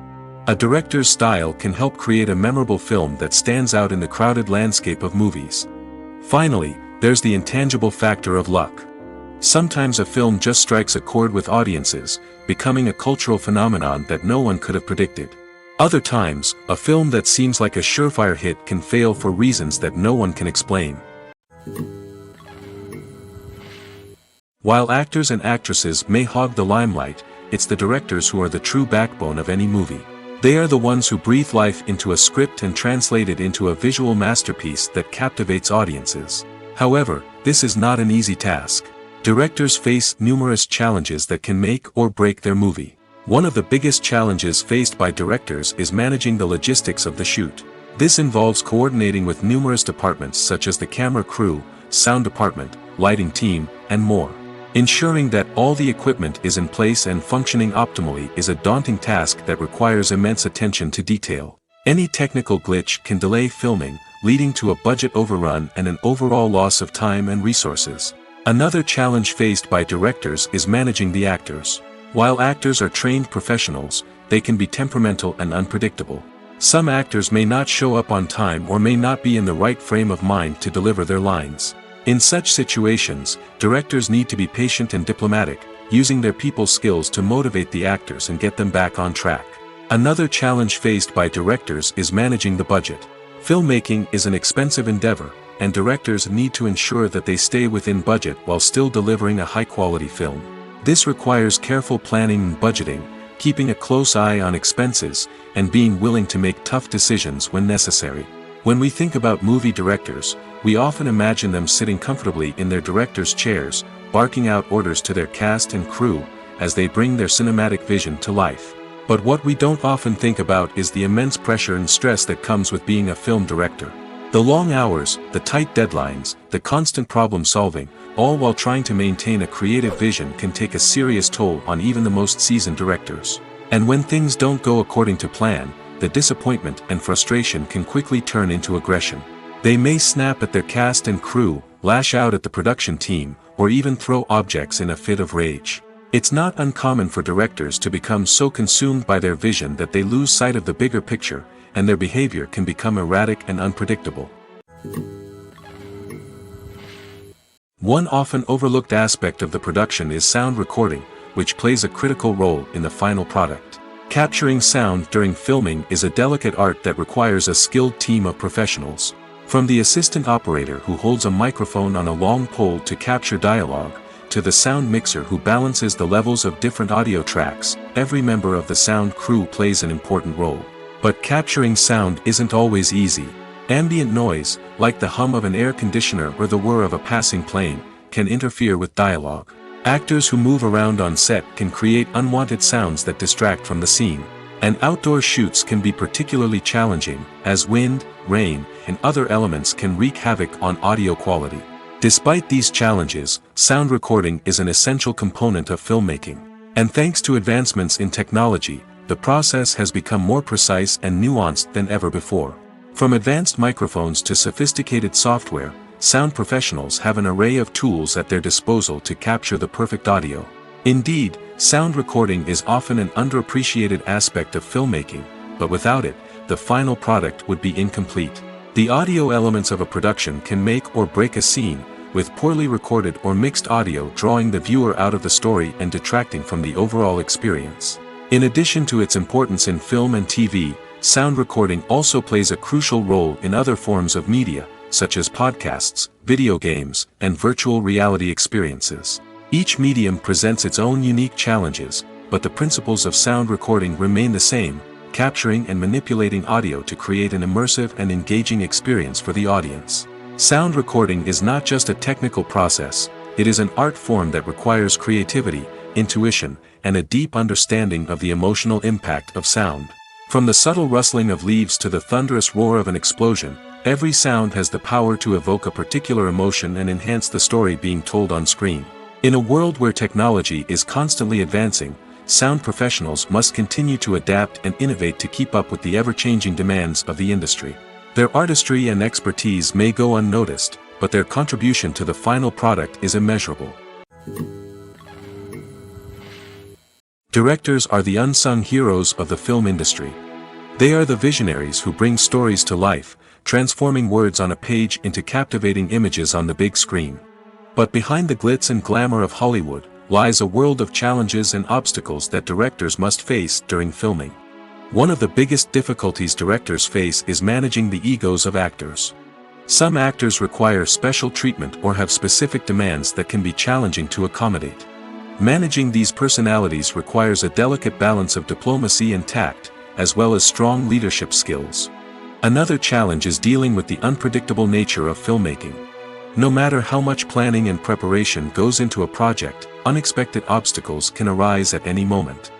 A director's style can help create a memorable film that stands out in the crowded landscape of movies. Finally, there's the intangible factor of luck. Sometimes a film just strikes a chord with audiences, becoming a cultural phenomenon that no one could have predicted. Other times, a film that seems like a surefire hit can fail for reasons that no one can explain. While actors and actresses may hog the limelight, it's the directors who are the true backbone of any movie. They are the ones who breathe life into a script and translate it into a visual masterpiece that captivates audiences. However, this is not an easy task. Directors face numerous challenges that can make or break their movie. One of the biggest challenges faced by directors is managing the logistics of the shoot. This involves coordinating with numerous departments such as the camera crew, sound department, lighting team, and more. Ensuring that all the equipment is in place and functioning optimally is a daunting task that requires immense attention to detail. Any technical glitch can delay filming, leading to a budget overrun and an overall loss of time and resources. Another challenge faced by directors is managing the actors. While actors are trained professionals, they can be temperamental and unpredictable. Some actors may not show up on time or may not be in the right frame of mind to deliver their lines. In such situations, directors need to be patient and diplomatic, using their people skills to motivate the actors and get them back on track. Another challenge faced by directors is managing the budget. Filmmaking is an expensive endeavor, and directors need to ensure that they stay within budget while still delivering a high-quality film. This requires careful planning and budgeting, keeping a close eye on expenses, and being willing to make tough decisions when necessary. When we think about movie directors, we often imagine them sitting comfortably in their director's chairs, barking out orders to their cast and crew, as they bring their cinematic vision to life. But what we don't often think about is the immense pressure and stress that comes with being a film director. The long hours, the tight deadlines, the constant problem-solving, all while trying to maintain a creative vision can take a serious toll on even the most seasoned directors. And when things don't go according to plan, the disappointment and frustration can quickly turn into aggression. They may snap at their cast and crew, lash out at the production team, or even throw objects in a fit of rage. It's not uncommon for directors to become so consumed by their vision that they lose sight of the bigger picture, and their behavior can become erratic and unpredictable. One often overlooked aspect of the production is sound recording, which plays a critical role in the final product. Capturing sound during filming is a delicate art that requires a skilled team of professionals. From the assistant operator who holds a microphone on a long pole to capture dialogue, to the sound mixer who balances the levels of different audio tracks, every member of the sound crew plays an important role. But capturing sound isn't always easy. Ambient noise, like the hum of an air conditioner or the whir of a passing plane, can interfere with dialogue. Actors who move around on set can create unwanted sounds that distract from the scene. And outdoor shoots can be particularly challenging, as wind, rain, and other elements can wreak havoc on audio quality. Despite these challenges, sound recording is an essential component of filmmaking. And thanks to advancements in technology, the process has become more precise and nuanced than ever before. From advanced microphones to sophisticated software, sound professionals have an array of tools at their disposal to capture the perfect audio. Indeed, sound recording is often an underappreciated aspect of filmmaking, but without it, the final product would be incomplete. The audio elements of a production can make or break a scene, with poorly recorded or mixed audio drawing the viewer out of the story and detracting from the overall experience. In addition to its importance in film and TV, sound recording also plays a crucial role in other forms of media, such as podcasts, video games, and virtual reality experiences. Each medium presents its own unique challenges, but the principles of sound recording remain the same, capturing and manipulating audio to create an immersive and engaging experience for the audience. Sound recording is not just a technical process, it is an art form that requires creativity, intuition, and a deep understanding of the emotional impact of sound. From the subtle rustling of leaves to the thunderous roar of an explosion, every sound has the power to evoke a particular emotion and enhance the story being told on screen. In a world where technology is constantly advancing, sound professionals must continue to adapt and innovate to keep up with the ever-changing demands of the industry. Their artistry and expertise may go unnoticed, but their contribution to the final product is immeasurable. Directors are the unsung heroes of the film industry. They are the visionaries who bring stories to life, transforming words on a page into captivating images on the big screen. But behind the glitz and glamour of Hollywood lies a world of challenges and obstacles that directors must face during filming. One of the biggest difficulties directors face is managing the egos of actors. Some actors require special treatment or have specific demands that can be challenging to accommodate. Managing these personalities requires a delicate balance of diplomacy and tact, as well as strong leadership skills. Another challenge is dealing with the unpredictable nature of filmmaking. No matter how much planning and preparation goes into a project, unexpected obstacles can arise at any moment.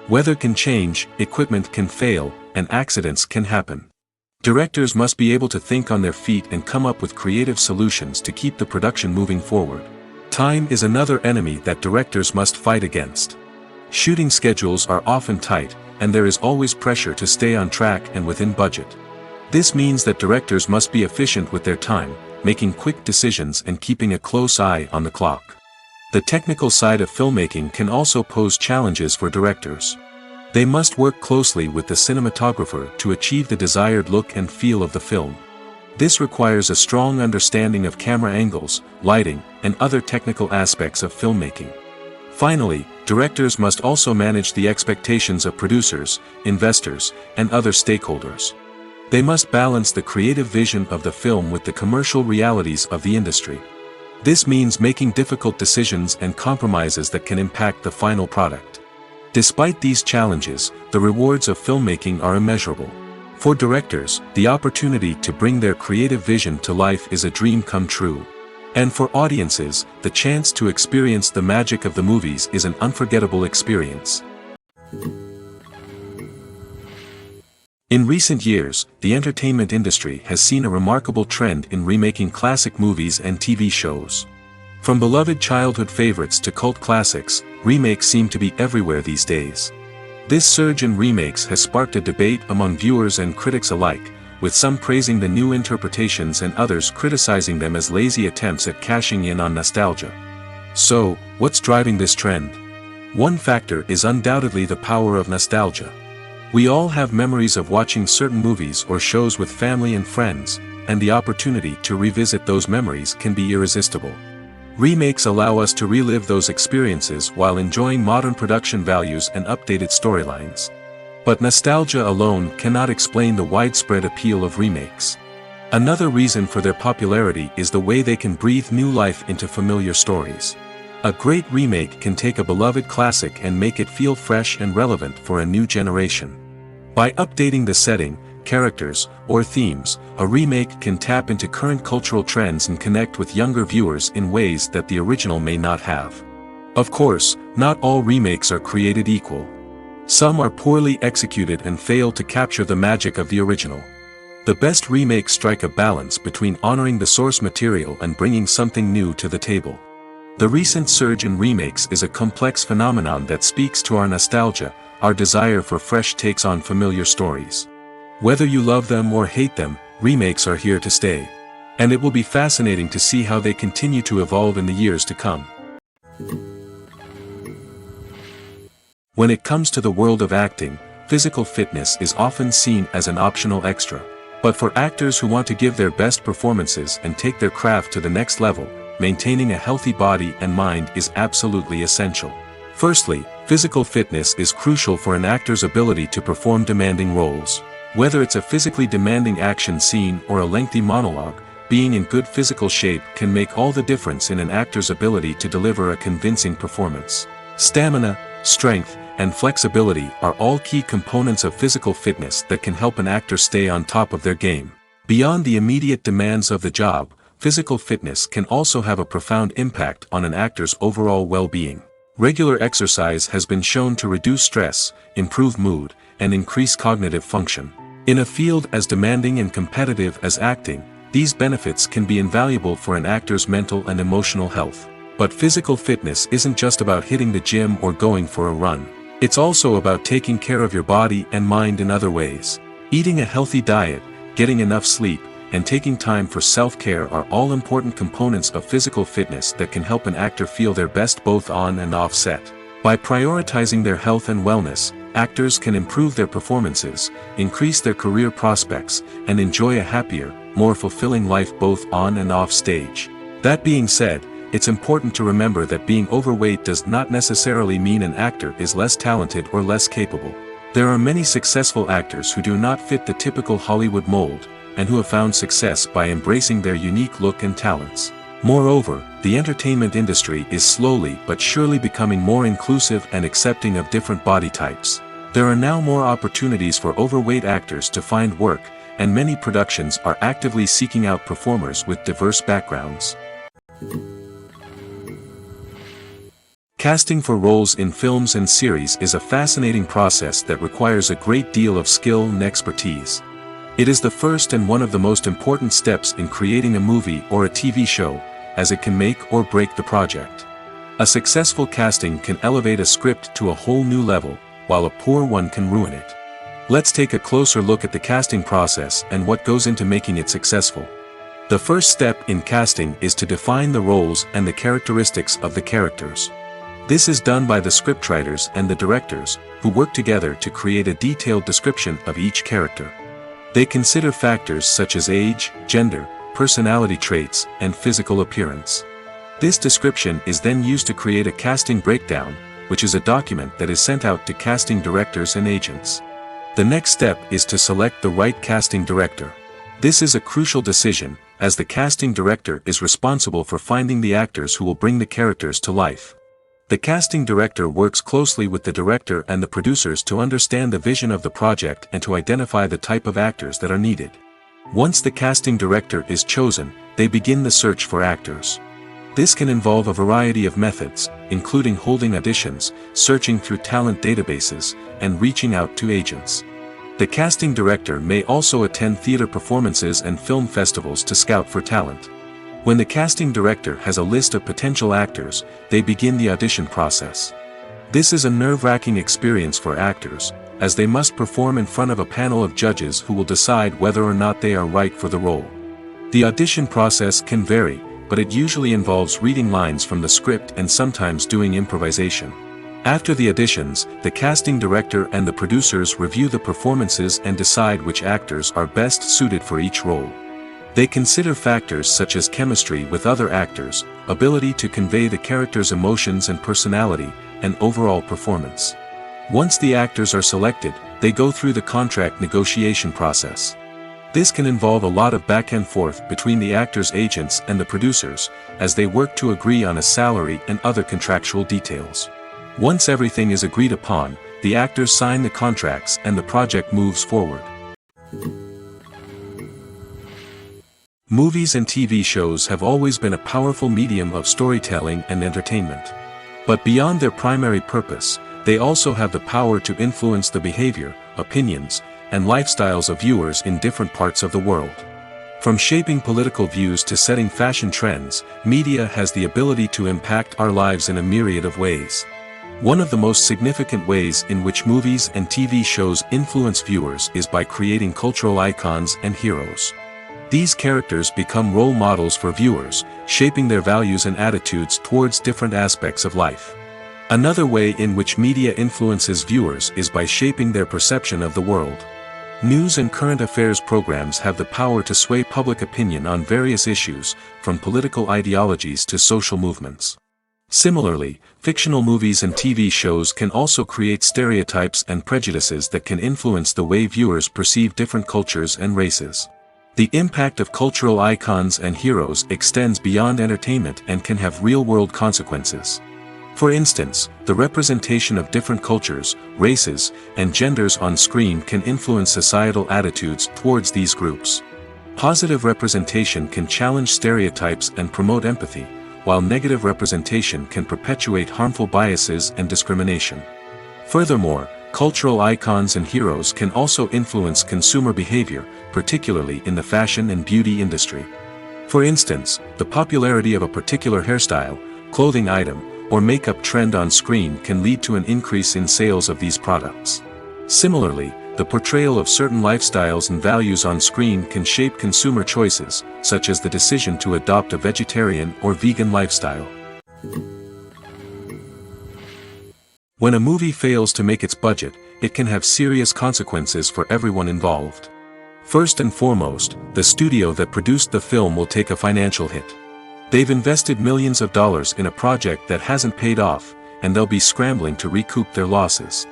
Weather can change, equipment can fail, and accidents can happen. Directors must be able to think on their feet and come up with creative solutions to keep the production moving forward. Time is another enemy that directors must fight against. Shooting schedules are often tight, and there is always pressure to stay on track and within budget. This means that directors must be efficient with their time, making quick decisions and keeping a close eye on the clock. The technical side of filmmaking can also pose challenges for directors. They must work closely with the cinematographer to achieve the desired look and feel of the film. This requires a strong understanding of camera angles, lighting, and other technical aspects of filmmaking. Finally, directors must also manage the expectations of producers, investors, and other stakeholders. They must balance the creative vision of the film with the commercial realities of the industry. This means making difficult decisions and compromises that can impact the final product. Despite these challenges, the rewards of filmmaking are immeasurable. For directors, the opportunity to bring their creative vision to life is a dream come true. And for audiences, the chance to experience the magic of the movies is an unforgettable experience. In recent years, the entertainment industry has seen a remarkable trend in remaking classic movies and TV shows. From beloved childhood favorites to cult classics, remakes seem to be everywhere these days. This surge in remakes has sparked a debate among viewers and critics alike, with some praising the new interpretations and others criticizing them as lazy attempts at cashing in on nostalgia. So, what's driving this trend? One factor is undoubtedly the power of nostalgia. We all have memories of watching certain movies or shows with family and friends, and the opportunity to revisit those memories can be irresistible. Remakes allow us to relive those experiences while enjoying modern production values and updated storylines. But nostalgia alone cannot explain the widespread appeal of remakes. Another reason for their popularity is the way they can breathe new life into familiar stories. A great remake can take a beloved classic and make it feel fresh and relevant for a new generation. By updating the setting, characters, or themes, a remake can tap into current cultural trends and connect with younger viewers in ways that the original may not have. Of course, not all remakes are created equal. Some are poorly executed and fail to capture the magic of the original. The best remakes strike a balance between honoring the source material and bringing something new to the table. The recent surge in remakes is a complex phenomenon that speaks to our nostalgia, our desire for fresh takes on familiar stories. Whether you love them or hate them, remakes are here to stay. And it will be fascinating to see how they continue to evolve in the years to come. When it comes to the world of acting, physical fitness is often seen as an optional extra. But for actors who want to give their best performances and take their craft to the next level, maintaining a healthy body and mind is absolutely essential. Firstly, physical fitness is crucial for an actor's ability to perform demanding roles. Whether it's a physically demanding action scene or a lengthy monologue, being in good physical shape can make all the difference in an actor's ability to deliver a convincing performance. Stamina, strength, and flexibility are all key components of physical fitness that can help an actor stay on top of their game. Beyond the immediate demands of the job, physical fitness can also have a profound impact on an actor's overall well-being. Regular exercise has been shown to reduce stress, improve mood, and increase cognitive function. In a field as demanding and competitive as acting, these benefits can be invaluable for an actor's mental and emotional health. But physical fitness isn't just about hitting the gym or going for a run. It's also about taking care of your body and mind in other ways. Eating a healthy diet, getting enough sleep, and taking time for self-care are all important components of physical fitness that can help an actor feel their best both on and off set. By prioritizing their health and wellness, actors can improve their performances, increase their career prospects, and enjoy a happier, more fulfilling life both on and off stage. That being said, it's important to remember that being overweight does not necessarily mean an actor is less talented or less capable. There are many successful actors who do not fit the typical Hollywood mold, and who have found success by embracing their unique look and talents. Moreover, the entertainment industry is slowly but surely becoming more inclusive and accepting of different body types. There are now more opportunities for overweight actors to find work, and many productions are actively seeking out performers with diverse backgrounds. Casting for roles in films and series is a fascinating process that requires a great deal of skill and expertise. It is the first and one of the most important steps in creating a movie or a TV show, as it can make or break the project. A successful casting can elevate a script to a whole new level, while a poor one can ruin it. Let's take a closer look at the casting process and what goes into making it successful. The first step in casting is to define the roles and the characteristics of the characters. This is done by the scriptwriters and the directors, who work together to create a detailed description of each character. They consider factors such as age, gender, personality traits, and physical appearance. This description is then used to create a casting breakdown, which is a document that is sent out to casting directors and agents. The next step is to select the right casting director. This is a crucial decision, as the casting director is responsible for finding the actors who will bring the characters to life. The casting director works closely with the director and the producers to understand the vision of the project and to identify the type of actors that are needed. Once the casting director is chosen, they begin the search for actors. This can involve a variety of methods, including holding auditions, searching through talent databases, and reaching out to agents. The casting director may also attend theater performances and film festivals to scout for talent. When the casting director has a list of potential actors, they begin the audition process. This is a nerve-wracking experience for actors, as they must perform in front of a panel of judges who will decide whether or not they are right for the role. The audition process can vary, but it usually involves reading lines from the script and sometimes doing improvisation. After the auditions, the casting director and the producers review the performances and decide which actors are best suited for each role. They consider factors such as chemistry with other actors, ability to convey the character's emotions and personality, and overall performance. Once the actors are selected, they go through the contract negotiation process. This can involve a lot of back and forth between the actors' agents and the producers, as they work to agree on a salary and other contractual details. Once everything is agreed upon, the actors sign the contracts and the project moves forward. Movies and TV shows have always been a powerful medium of storytelling and entertainment. But beyond their primary purpose, they also have the power to influence the behavior, opinions, and lifestyles of viewers in different parts of the world. From shaping political views to setting fashion trends, media has the ability to impact our lives in a myriad of ways. One of the most significant ways in which movies and TV shows influence viewers is by creating cultural icons and heroes. These characters become role models for viewers, shaping their values and attitudes towards different aspects of life. Another way in which media influences viewers is by shaping their perception of the world. News and current affairs programs have the power to sway public opinion on various issues, from political ideologies to social movements. Similarly, fictional movies and TV shows can also create stereotypes and prejudices that can influence the way viewers perceive different cultures and races. The impact of cultural icons and heroes extends beyond entertainment and can have real-world consequences. For instance, the representation of different cultures, races, and genders on screen can influence societal attitudes towards these groups. Positive representation can challenge stereotypes and promote empathy, while negative representation can perpetuate harmful biases and discrimination. Furthermore, cultural icons and heroes can also influence consumer behavior, particularly in the fashion and beauty industry. For instance, the popularity of a particular hairstyle, clothing item, or makeup trend on screen can lead to an increase in sales of these products. Similarly, the portrayal of certain lifestyles and values on screen can shape consumer choices, such as the decision to adopt a vegetarian or vegan lifestyle. When a movie fails to make its budget, it can have serious consequences for everyone involved. First and foremost, the studio that produced the film will take a financial hit. They've invested millions of dollars in a project that hasn't paid off, and they'll be scrambling to recoup their losses.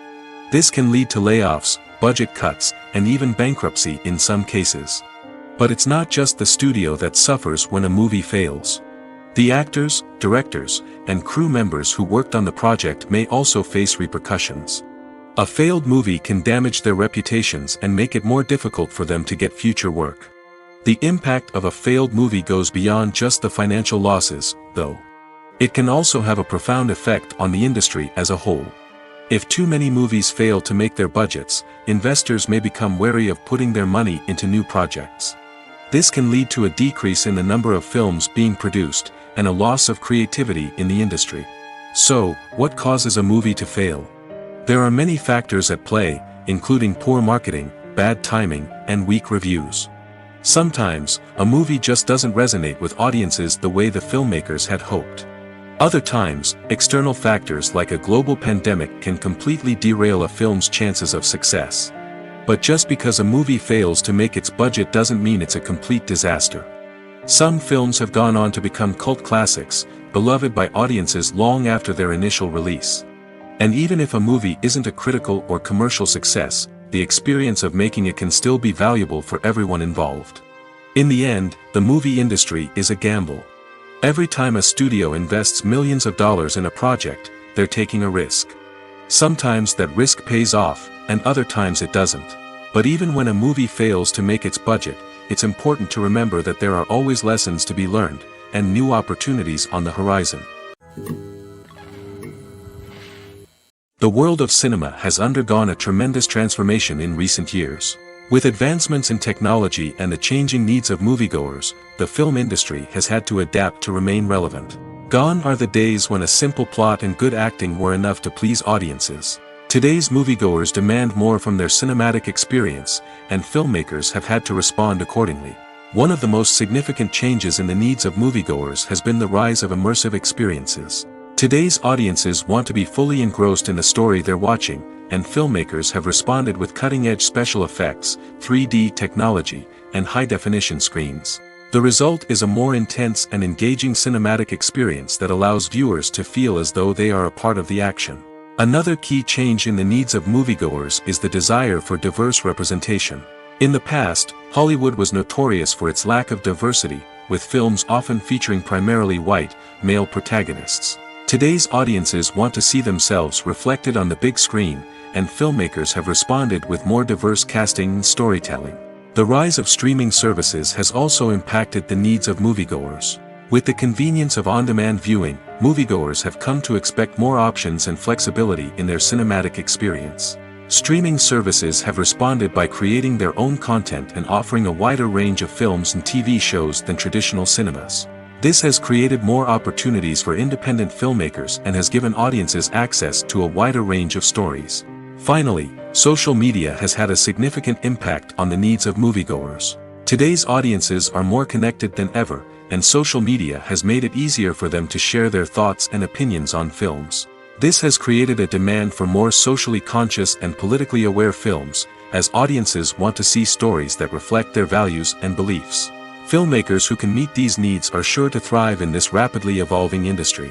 This can lead to layoffs, budget cuts, and even bankruptcy in some cases. But it's not just the studio that suffers when a movie fails. The actors, directors, and crew members who worked on the project may also face repercussions. A failed movie can damage their reputations and make it more difficult for them to get future work. The impact of a failed movie goes beyond just the financial losses, though. It can also have a profound effect on the industry as a whole. If too many movies fail to make their budgets, investors may become wary of putting their money into new projects. This can lead to a decrease in the number of films being produced, and a loss of creativity in the industry. So, what causes a movie to fail? There are many factors at play, including poor marketing, bad timing, and weak reviews. Sometimes, a movie just doesn't resonate with audiences the way the filmmakers had hoped. Other times, external factors like a global pandemic can completely derail a film's chances of success. But just because a movie fails to make its budget doesn't mean it's a complete disaster. Some films have gone on to become cult classics, beloved by audiences long after their initial release. And even if a movie isn't a critical or commercial success, the experience of making it can still be valuable for everyone involved. In the end, the movie industry is a gamble. Every time a studio invests millions of dollars in a project, they're taking a risk. Sometimes that risk pays off, and other times it doesn't. But even when a movie fails to make its budget, it's important to remember that there are always lessons to be learned, and new opportunities on the horizon. The world of cinema has undergone a tremendous transformation in recent years. With advancements in technology and the changing needs of moviegoers, the film industry has had to adapt to remain relevant. Gone are the days when a simple plot and good acting were enough to please audiences. Today's moviegoers demand more from their cinematic experience, and filmmakers have had to respond accordingly. One of the most significant changes in the needs of moviegoers has been the rise of immersive experiences. Today's audiences want to be fully engrossed in the story they're watching, and filmmakers have responded with cutting-edge special effects, 3D technology, and high-definition screens. The result is a more intense and engaging cinematic experience that allows viewers to feel as though they are a part of the action. Another key change in the needs of moviegoers is the desire for diverse representation. In the past, Hollywood was notorious for its lack of diversity, with films often featuring primarily white, male protagonists. Today's audiences want to see themselves reflected on the big screen, and filmmakers have responded with more diverse casting and storytelling. The rise of streaming services has also impacted the needs of moviegoers. With the convenience of on-demand viewing, moviegoers have come to expect more options and flexibility in their cinematic experience. Streaming services have responded by creating their own content and offering a wider range of films and TV shows than traditional cinemas. This has created more opportunities for independent filmmakers and has given audiences access to a wider range of stories. Finally, social media has had a significant impact on the needs of moviegoers. Today's audiences are more connected than ever, and social media has made it easier for them to share their thoughts and opinions on films. This has created a demand for more socially conscious and politically aware films, as audiences want to see stories that reflect their values and beliefs. Filmmakers who can meet these needs are sure to thrive in this rapidly evolving industry.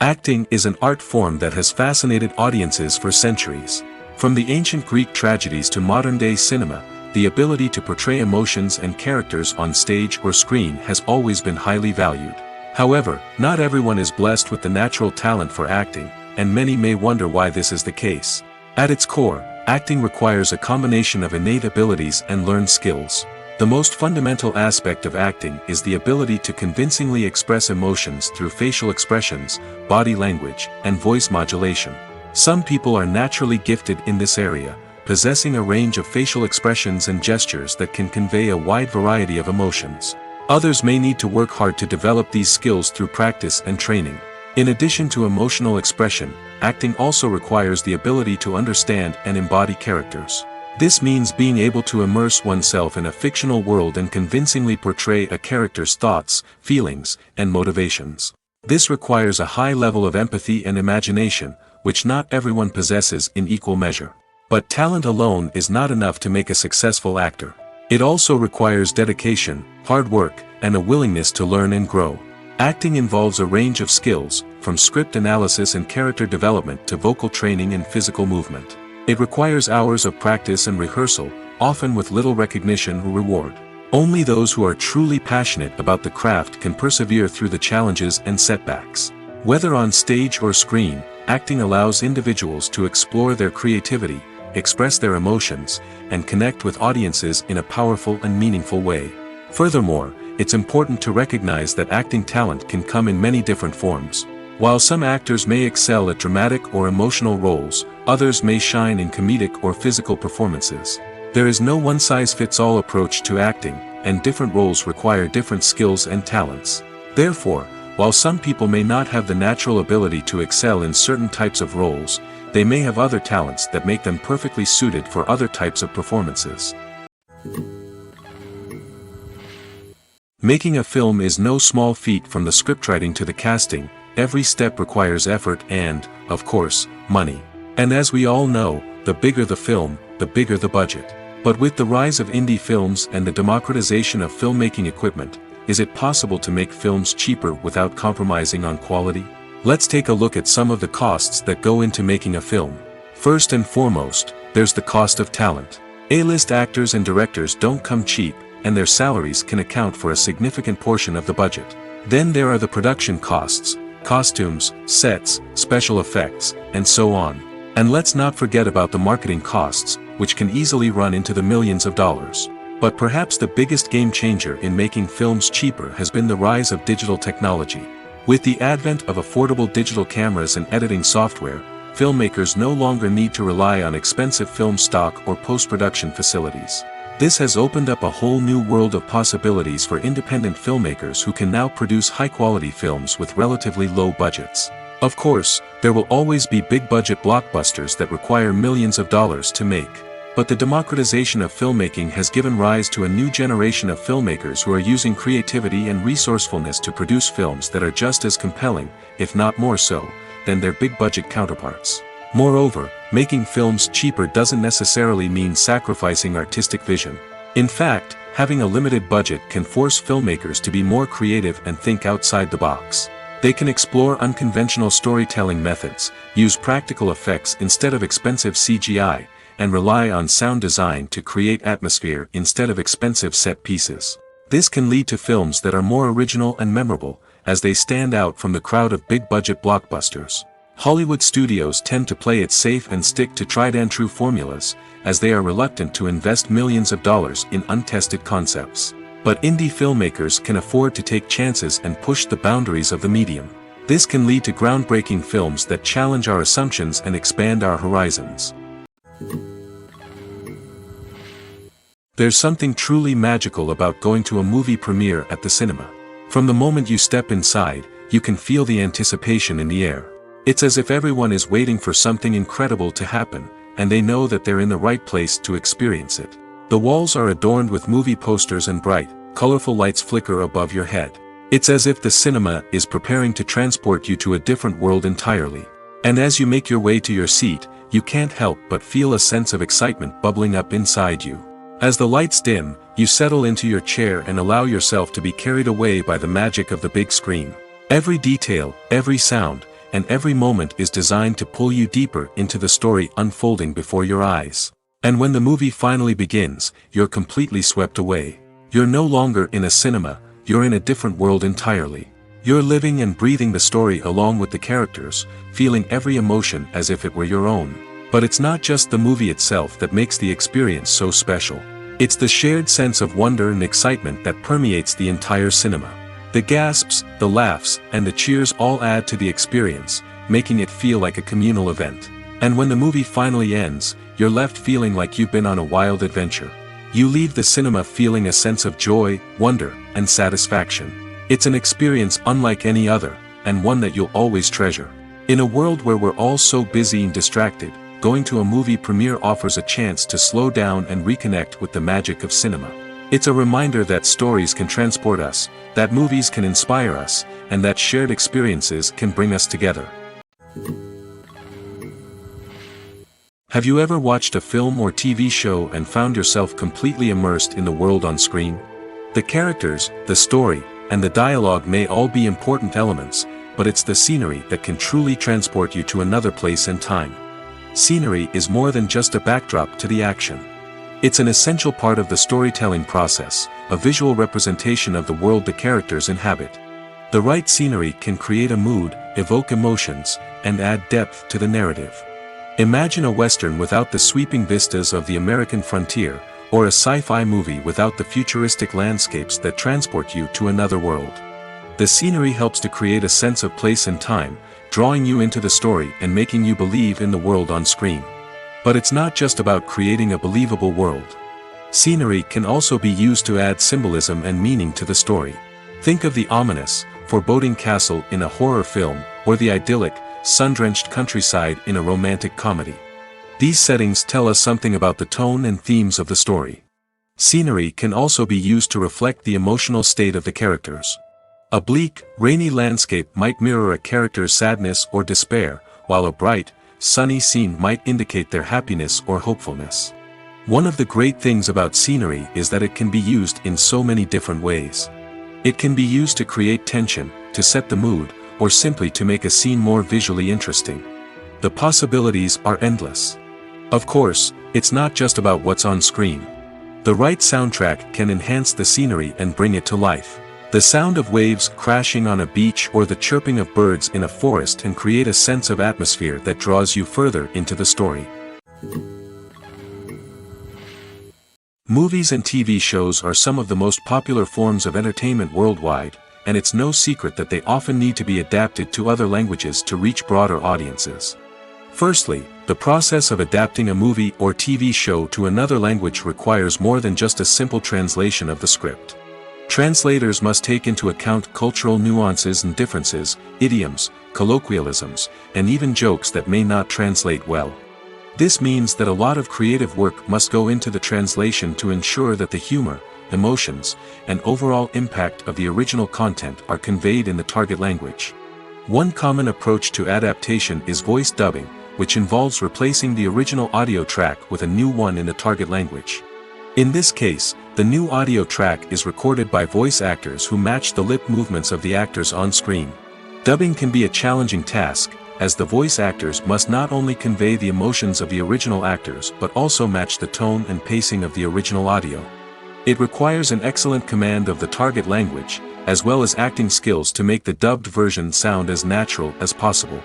Acting is an art form that has fascinated audiences for centuries. From the ancient Greek tragedies to modern-day cinema, the ability to portray emotions and characters on stage or screen has always been highly valued. However, not everyone is blessed with the natural talent for acting, and many may wonder why this is the case. At its core, acting requires a combination of innate abilities and learned skills. The most fundamental aspect of acting is the ability to convincingly express emotions through facial expressions, body language, and voice modulation. Some people are naturally gifted in this area, possessing a range of facial expressions and gestures that can convey a wide variety of emotions. Others may need to work hard to develop these skills through practice and training. In addition to emotional expression, acting also requires the ability to understand and embody characters. This means being able to immerse oneself in a fictional world and convincingly portray a character's thoughts, feelings, and motivations. This requires a high level of empathy and imagination, which not everyone possesses in equal measure. But talent alone is not enough to make a successful actor. It also requires dedication, hard work, and a willingness to learn and grow. Acting involves a range of skills, from script analysis and character development to vocal training and physical movement. It requires hours of practice and rehearsal, often with little recognition or reward. Only those who are truly passionate about the craft can persevere through the challenges and setbacks. Whether on stage or screen, acting allows individuals to explore their creativity, express their emotions, and connect with audiences in a powerful and meaningful way. Furthermore, it's important to recognize that acting talent can come in many different forms. While some actors may excel at dramatic or emotional roles, others may shine in comedic or physical performances. There is no one-size-fits-all approach to acting, and different roles require different skills and talents. Therefore, while some people may not have the natural ability to excel in certain types of roles, they may have other talents that make them perfectly suited for other types of performances. Making a film is no small feat. From the scriptwriting to the casting, every step requires effort and, of course, money. And as we all know, the bigger the film, the bigger the budget. But with the rise of indie films and the democratization of filmmaking equipment, is it possible to make films cheaper without compromising on quality? Let's take a look at some of the costs that go into making a film. First and foremost, there's the cost of talent. A-list actors and directors don't come cheap, and their salaries can account for a significant portion of the budget. Then there are the production costs, costumes, sets, special effects, and so on. And let's not forget about the marketing costs, which can easily run into the millions of dollars. But perhaps the biggest game changer in making films cheaper has been the rise of digital technology. With the advent of affordable digital cameras and editing software, filmmakers no longer need to rely on expensive film stock or post-production facilities. This has opened up a whole new world of possibilities for independent filmmakers who can now produce high-quality films with relatively low budgets. Of course, there will always be big-budget blockbusters that require millions of dollars to make. But the democratization of filmmaking has given rise to a new generation of filmmakers who are using creativity and resourcefulness to produce films that are just as compelling, if not more so, than their big-budget counterparts. Moreover, making films cheaper doesn't necessarily mean sacrificing artistic vision. In fact, having a limited budget can force filmmakers to be more creative and think outside the box. They can explore unconventional storytelling methods, use practical effects instead of expensive CGI, and rely on sound design to create atmosphere instead of expensive set pieces. This can lead to films that are more original and memorable, as they stand out from the crowd of big-budget blockbusters. Hollywood studios tend to play it safe and stick to tried-and-true formulas, as they are reluctant to invest millions of dollars in untested concepts. But indie filmmakers can afford to take chances and push the boundaries of the medium. This can lead to groundbreaking films that challenge our assumptions and expand our horizons. There's something truly magical about going to a movie premiere at the cinema. From the moment you step inside, you can feel the anticipation in the air. It's as if everyone is waiting for something incredible to happen, and they know that they're in the right place to experience it. The walls are adorned with movie posters and bright, colorful lights flicker above your head. It's as if the cinema is preparing to transport you to a different world entirely. And as you make your way to your seat, you can't help but feel a sense of excitement bubbling up inside you. As the lights dim, you settle into your chair and allow yourself to be carried away by the magic of the big screen. Every detail, every sound, and every moment is designed to pull you deeper into the story unfolding before your eyes. And when the movie finally begins, you're completely swept away. You're no longer in a cinema, you're in a different world entirely. You're living and breathing the story along with the characters, feeling every emotion as if it were your own. But it's not just the movie itself that makes the experience so special. It's the shared sense of wonder and excitement that permeates the entire cinema. The gasps, the laughs, and the cheers all add to the experience, making it feel like a communal event. And when the movie finally ends, you're left feeling like you've been on a wild adventure. You leave the cinema feeling a sense of joy, wonder, and satisfaction. It's an experience unlike any other, and one that you'll always treasure. In a world where we're all so busy and distracted, going to a movie premiere offers a chance to slow down and reconnect with the magic of cinema. It's a reminder that stories can transport us, that movies can inspire us, and that shared experiences can bring us together. Have you ever watched a film or TV show and found yourself completely immersed in the world on screen? The characters, the story, and the dialogue may all be important elements, but it's the scenery that can truly transport you to another place and time. Scenery is more than just a backdrop to the action. It's an essential part of the storytelling process, a visual representation of the world the characters inhabit. The right scenery can create a mood, evoke emotions, and add depth to the narrative. Imagine a Western without the sweeping vistas of the American frontier, or a sci-fi movie without the futuristic landscapes that transport you to another world. The scenery helps to create a sense of place and time, drawing you into the story and making you believe in the world on screen. But it's not just about creating a believable world. Scenery can also be used to add symbolism and meaning to the story. Think of the ominous, foreboding castle in a horror film, or the idyllic, sun-drenched countryside in a romantic comedy. These settings tell us something about the tone and themes of the story. Scenery can also be used to reflect the emotional state of the characters. A bleak, rainy landscape might mirror a character's sadness or despair, while a bright, sunny scene might indicate their happiness or hopefulness. One of the great things about scenery is that it can be used in so many different ways. It can be used to create tension, to set the mood, or simply to make a scene more visually interesting. The possibilities are endless. Of course, it's not just about what's on screen. The right soundtrack can enhance the scenery and bring it to life. The sound of waves crashing on a beach or the chirping of birds in a forest can create a sense of atmosphere that draws you further into the story. Movies and TV shows are some of the most popular forms of entertainment worldwide, and it's no secret that they often need to be adapted to other languages to reach broader audiences. Firstly, the process of adapting a movie or TV show to another language requires more than just a simple translation of the script. Translators must take into account cultural nuances and differences, idioms, colloquialisms, and even jokes that may not translate well. This means that a lot of creative work must go into the translation to ensure that the humor, emotions, and overall impact of the original content are conveyed in the target language. One common approach to adaptation is voice dubbing, which involves replacing the original audio track with a new one in the target language. In this case, the new audio track is recorded by voice actors who match the lip movements of the actors on screen. Dubbing can be a challenging task, as the voice actors must not only convey the emotions of the original actors but also match the tone and pacing of the original audio. It requires an excellent command of the target language, as well as acting skills to make the dubbed version sound as natural as possible.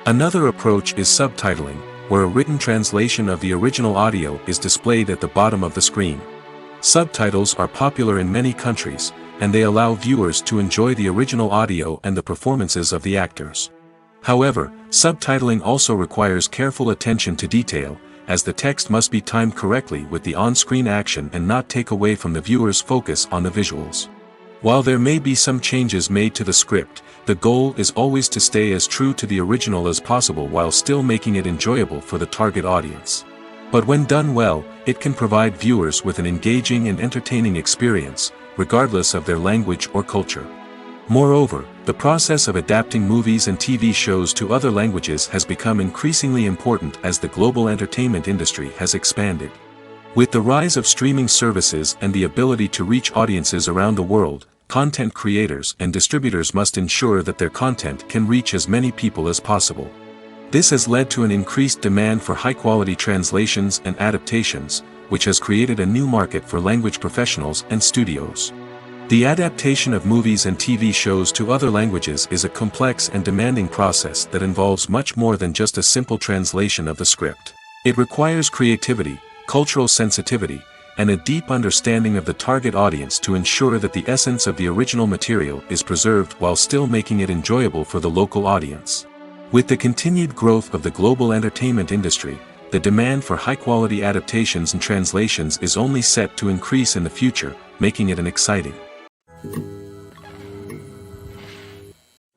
Another approach is subtitling, where a written translation of the original audio is displayed at the bottom of the screen. Subtitles are popular in many countries, and they allow viewers to enjoy the original audio and the performances of the actors. However, subtitling also requires careful attention to detail, as the text must be timed correctly with the on-screen action and not take away from the viewer's focus on the visuals. While there may be some changes made to the script, the goal is always to stay as true to the original as possible while still making it enjoyable for the target audience. But when done well, it can provide viewers with an engaging and entertaining experience, regardless of their language or culture. Moreover, the process of adapting movies and TV shows to other languages has become increasingly important as the global entertainment industry has expanded. With the rise of streaming services and the ability to reach audiences around the world, content creators and distributors must ensure that their content can reach as many people as possible. This has led to an increased demand for high-quality translations and adaptations, which has created a new market for language professionals and studios. The adaptation of movies and TV shows to other languages is a complex and demanding process that involves much more than just a simple translation of the script. It requires creativity, cultural sensitivity, and a deep understanding of the target audience to ensure that the essence of the original material is preserved while still making it enjoyable for the local audience. With the continued growth of the global entertainment industry, the demand for high-quality adaptations and translations is only set to increase in the future, making it an exciting.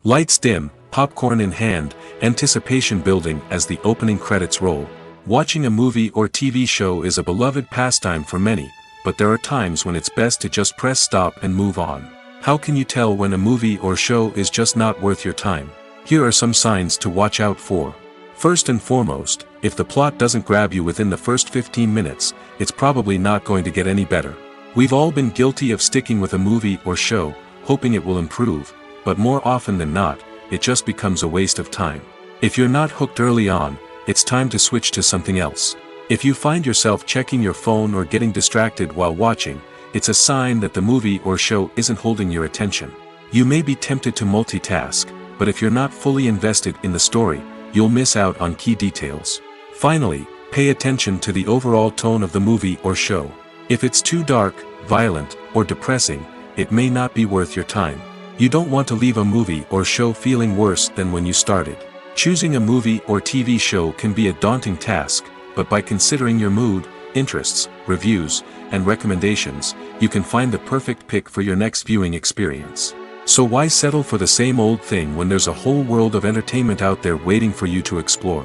Lights dim, popcorn in hand, anticipation building as the opening credits roll. Watching a movie or TV show is a beloved pastime for many, but there are times when it's best to just press stop and move on. How can you tell when a movie or show is just not worth your time? Here are some signs to watch out for. First and foremost, if the plot doesn't grab you within the first 15 minutes, it's probably not going to get any better. We've all been guilty of sticking with a movie or show, hoping it will improve, but more often than not, it just becomes a waste of time. If you're not hooked early on, it's time to switch to something else. If you find yourself checking your phone or getting distracted while watching, it's a sign that the movie or show isn't holding your attention. You may be tempted to multitask, but if you're not fully invested in the story, you'll miss out on key details. Finally, pay attention to the overall tone of the movie or show. If it's too dark, violent, or depressing, it may not be worth your time. You don't want to leave a movie or show feeling worse than when you started. Choosing a movie or TV show can be a daunting task, but by considering your mood, interests, reviews, and recommendations, you can find the perfect pick for your next viewing experience. So why settle for the same old thing when there's a whole world of entertainment out there waiting for you to explore?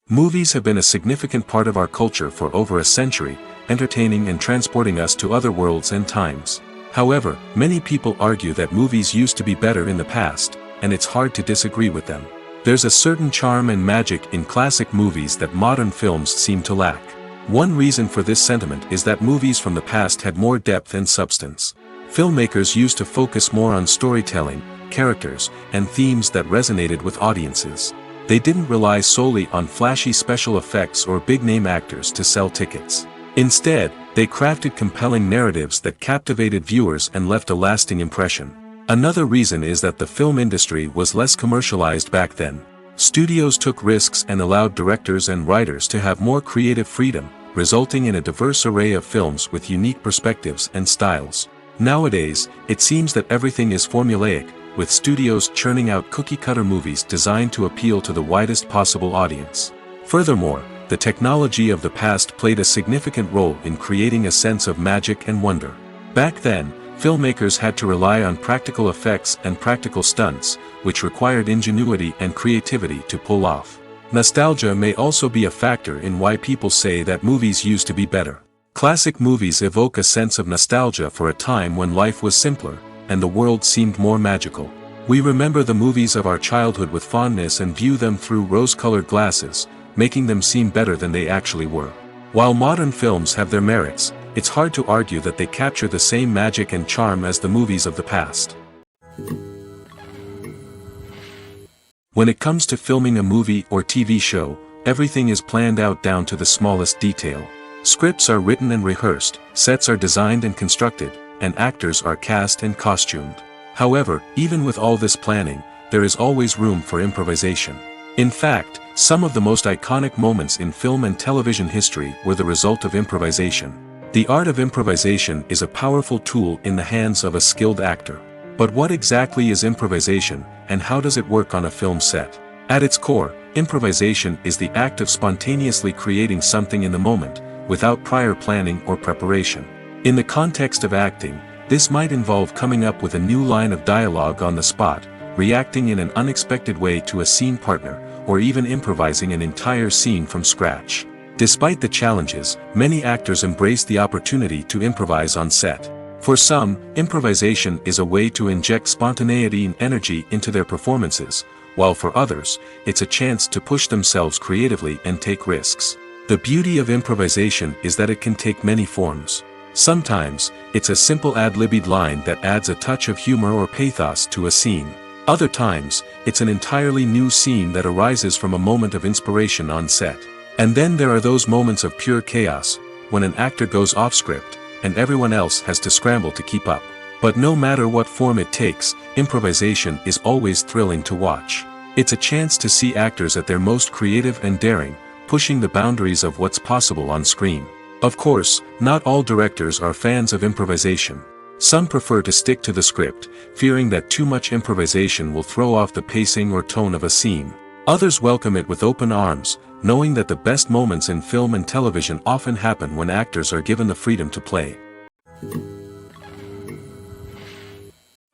Movies have been a significant part of our culture for over a century, entertaining and transporting us to other worlds and times. However, many people argue that movies used to be better in the past, and it's hard to disagree with them. There's a certain charm and magic in classic movies that modern films seem to lack. One reason for this sentiment is that movies from the past had more depth and substance. Filmmakers used to focus more on storytelling, characters, and themes that resonated with audiences. They didn't rely solely on flashy special effects or big-name actors to sell tickets. Instead, they crafted compelling narratives that captivated viewers and left a lasting impression. Another reason is that the film industry was less commercialized back then. Studios took risks and allowed directors and writers to have more creative freedom, resulting in a diverse array of films with unique perspectives and styles. Nowadays, it seems that everything is formulaic, with studios churning out cookie-cutter movies designed to appeal to the widest possible audience. Furthermore, the technology of the past played a significant role in creating a sense of magic and wonder. Back then, filmmakers had to rely on practical effects and practical stunts, which required ingenuity and creativity to pull off. Nostalgia may also be a factor in why people say that movies used to be better. Classic movies evoke a sense of nostalgia for a time when life was simpler, and the world seemed more magical. We remember the movies of our childhood with fondness and view them through rose-colored glasses, making them seem better than they actually were. While modern films have their merits, it's hard to argue that they capture the same magic and charm as the movies of the past. When it comes to filming a movie or TV show, everything is planned out down to the smallest detail. Scripts are written and rehearsed, sets are designed and constructed, and actors are cast and costumed. However, even with all this planning, there is always room for improvisation. In fact, some of the most iconic moments in film and television history were the result of improvisation. The art of improvisation is a powerful tool in the hands of a skilled actor. But what exactly is improvisation, and how does it work on a film set? At its core, improvisation is the act of spontaneously creating something in the moment, without prior planning or preparation. In the context of acting, this might involve coming up with a new line of dialogue on the spot, reacting in an unexpected way to a scene partner, or even improvising an entire scene from scratch. Despite the challenges, many actors embrace the opportunity to improvise on set. For some, improvisation is a way to inject spontaneity and energy into their performances, while for others, it's a chance to push themselves creatively and take risks. The beauty of improvisation is that it can take many forms. Sometimes, it's a simple ad-libbed line that adds a touch of humor or pathos to a scene. Other times, it's an entirely new scene that arises from a moment of inspiration on set. And then there are those moments of pure chaos, when an actor goes off script, and everyone else has to scramble to keep up. But no matter what form it takes, improvisation is always thrilling to watch. It's a chance to see actors at their most creative and daring, pushing the boundaries of what's possible on screen. Of course, not all directors are fans of improvisation. Some prefer to stick to the script, fearing that too much improvisation will throw off the pacing or tone of a scene. Others welcome it with open arms, knowing that the best moments in film and television often happen when actors are given the freedom to play.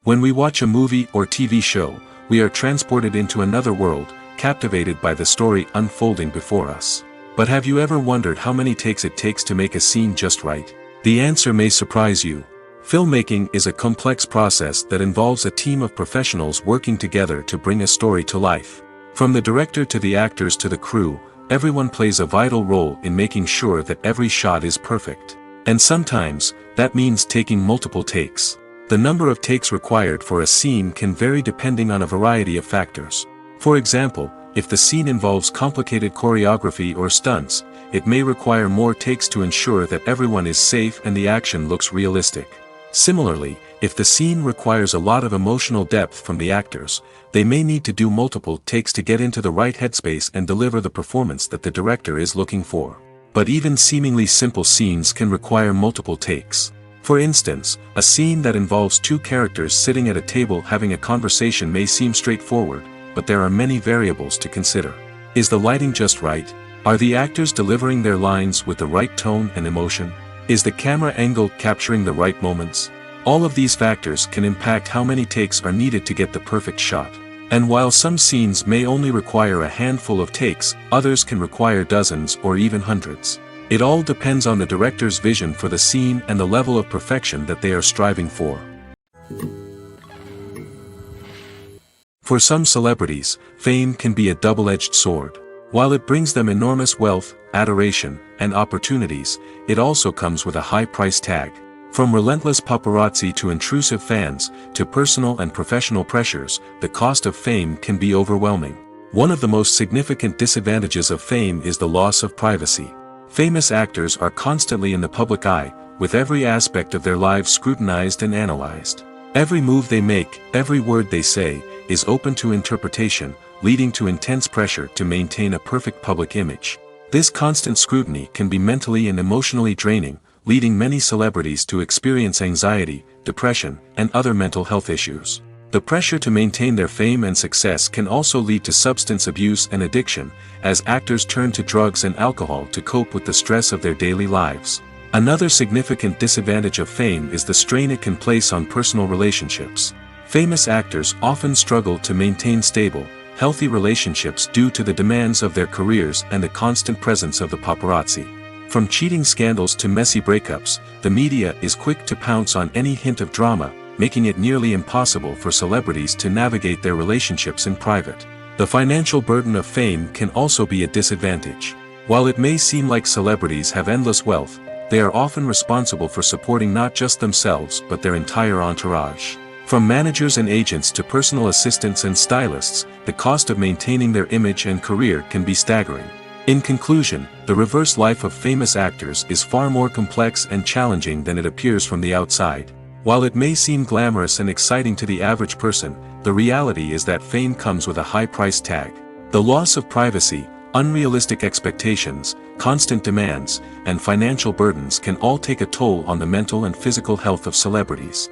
When we watch a movie or TV show, we are transported into another world, captivated by the story unfolding before us. But have you ever wondered how many takes it takes to make a scene just right? The answer may surprise you. Filmmaking is a complex process that involves a team of professionals working together to bring a story to life. From the director to the actors to the crew, everyone plays a vital role in making sure that every shot is perfect. And sometimes, that means taking multiple takes. The number of takes required for a scene can vary depending on a variety of factors. For example, if the scene involves complicated choreography or stunts, it may require more takes to ensure that everyone is safe and the action looks realistic. Similarly, if the scene requires a lot of emotional depth from the actors, they may need to do multiple takes to get into the right headspace and deliver the performance that the director is looking for. But even seemingly simple scenes can require multiple takes. For instance, a scene that involves two characters sitting at a table having a conversation may seem straightforward, but there are many variables to consider. Is the lighting just right? Are the actors delivering their lines with the right tone and emotion? Is the camera angle capturing the right moments? All of these factors can impact how many takes are needed to get the perfect shot. And while some scenes may only require a handful of takes, others can require dozens or even hundreds. It all depends on the director's vision for the scene and the level of perfection that they are striving for. For some celebrities, fame can be a double-edged sword. While it brings them enormous wealth, adoration, and opportunities, it also comes with a high price tag. From relentless paparazzi to intrusive fans, to personal and professional pressures, the cost of fame can be overwhelming. One of the most significant disadvantages of fame is the loss of privacy. Famous actors are constantly in the public eye, with every aspect of their lives scrutinized and analyzed. Every move they make, every word they say, is open to interpretation, leading to intense pressure to maintain a perfect public image. This constant scrutiny can be mentally and emotionally draining, leading many celebrities to experience anxiety, depression, and other mental health issues. The pressure to maintain their fame and success can also lead to substance abuse and addiction, as actors turn to drugs and alcohol to cope with the stress of their daily lives. Another significant disadvantage of fame is the strain it can place on personal relationships. Famous actors often struggle to maintain stable, healthy relationships due to the demands of their careers and the constant presence of the paparazzi. From cheating scandals to messy breakups, the media is quick to pounce on any hint of drama, making it nearly impossible for celebrities to navigate their relationships in private. The financial burden of fame can also be a disadvantage. While it may seem like celebrities have endless wealth, they are often responsible for supporting not just themselves but their entire entourage. From managers and agents to personal assistants and stylists, the cost of maintaining their image and career can be staggering. In conclusion, the reverse life of famous actors is far more complex and challenging than it appears from the outside. While it may seem glamorous and exciting to the average person, the reality is that fame comes with a high price tag. The loss of privacy, Unrealistic expectations, constant demands, and financial burdens can all take a toll on the mental and physical health of celebrities.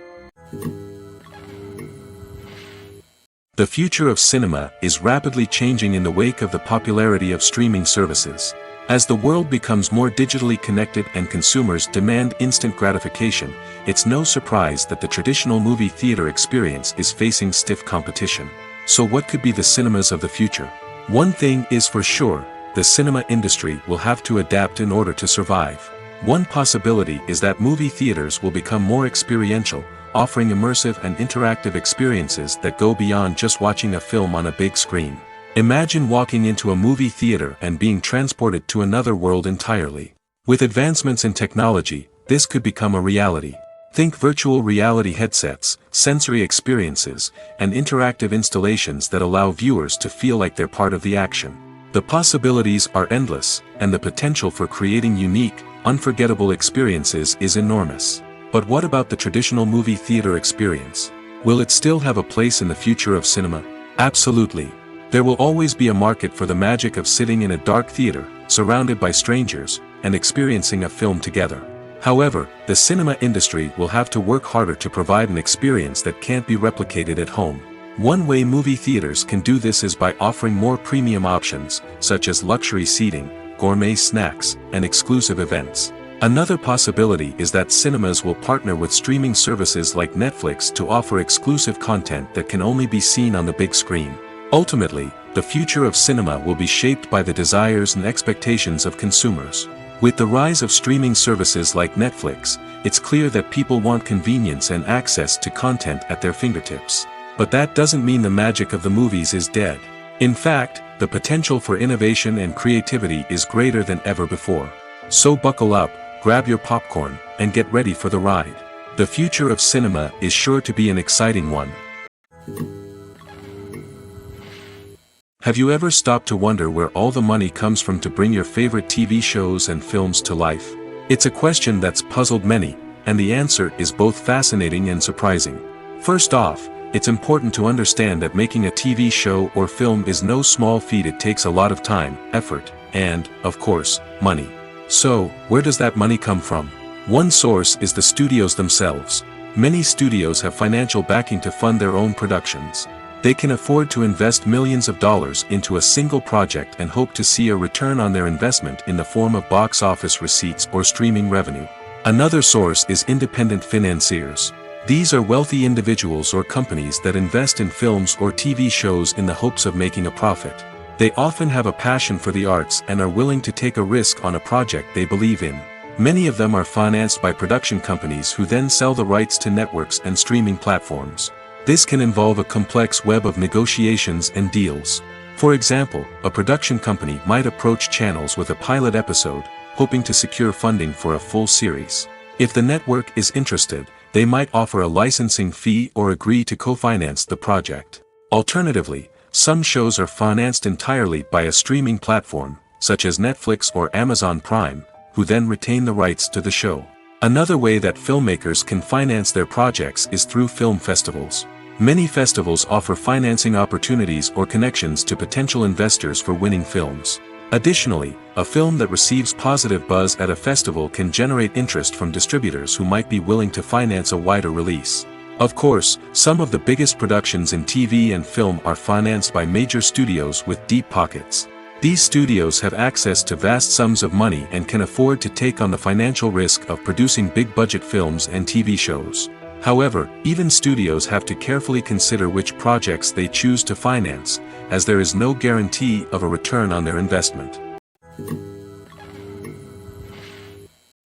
The future of cinema is rapidly changing in the wake of the popularity of streaming services. As the world becomes more digitally connected and consumers demand instant gratification, it's no surprise that the traditional movie theater experience is facing stiff competition. So what could be the cinemas of the future? One thing is for sure, the cinema industry will have to adapt in order to survive. One possibility is that movie theaters will become more experiential, offering immersive and interactive experiences that go beyond just watching a film on a big screen. Imagine walking into a movie theater and being transported to another world entirely. With advancements in technology, this could become a reality. Think virtual reality headsets, sensory experiences, and interactive installations that allow viewers to feel like they're part of the action. The possibilities are endless, and the potential for creating unique, unforgettable experiences is enormous. But what about the traditional movie theater experience? Will it still have a place in the future of cinema? Absolutely. There will always be a market for the magic of sitting in a dark theater, surrounded by strangers, and experiencing a film together. However, the cinema industry will have to work harder to provide an experience that can't be replicated at home. One way movie theaters can do this is by offering more premium options, such as luxury seating, gourmet snacks, and exclusive events. Another possibility is that cinemas will partner with streaming services like Netflix to offer exclusive content that can only be seen on the big screen. Ultimately, the future of cinema will be shaped by the desires and expectations of consumers. With the rise of streaming services like Netflix, it's clear that people want convenience and access to content at their fingertips. But that doesn't mean the magic of the movies is dead. In fact, the potential for innovation and creativity is greater than ever before. So buckle up, grab your popcorn, and get ready for the ride. The future of cinema is sure to be an exciting one. Have you ever stopped to wonder where all the money comes from to bring your favorite TV shows and films to life? It's a question that's puzzled many, and the answer is both fascinating and surprising. First off, it's important to understand that making a TV show or film is no small feat. It takes a lot of time, effort, and, of course, money. So, where does that money come from? One source is the studios themselves. Many studios have financial backing to fund their own productions. They can afford to invest millions of dollars into a single project and hope to see a return on their investment in the form of box office receipts or streaming revenue. Another source is independent financiers. These are wealthy individuals or companies that invest in films or TV shows in the hopes of making a profit. They often have a passion for the arts and are willing to take a risk on a project they believe in. Many of them are financed by production companies who then sell the rights to networks and streaming platforms. This can involve a complex web of negotiations and deals. For example, a production company might approach channels with a pilot episode, hoping to secure funding for a full series. If the network is interested, they might offer a licensing fee or agree to co-finance the project. Alternatively, some shows are financed entirely by a streaming platform, such as Netflix or Amazon Prime, who then retain the rights to the show. Another way that filmmakers can finance their projects is through film festivals. Many festivals offer financing opportunities or connections to potential investors for winning films. Additionally, a film that receives positive buzz at a festival can generate interest from distributors who might be willing to finance a wider release. Of course, some of the biggest productions in TV and film are financed by major studios with deep pockets. These studios have access to vast sums of money and can afford to take on the financial risk of producing big-budget films and TV shows. However, even studios have to carefully consider which projects they choose to finance, as there is no guarantee of a return on their investment.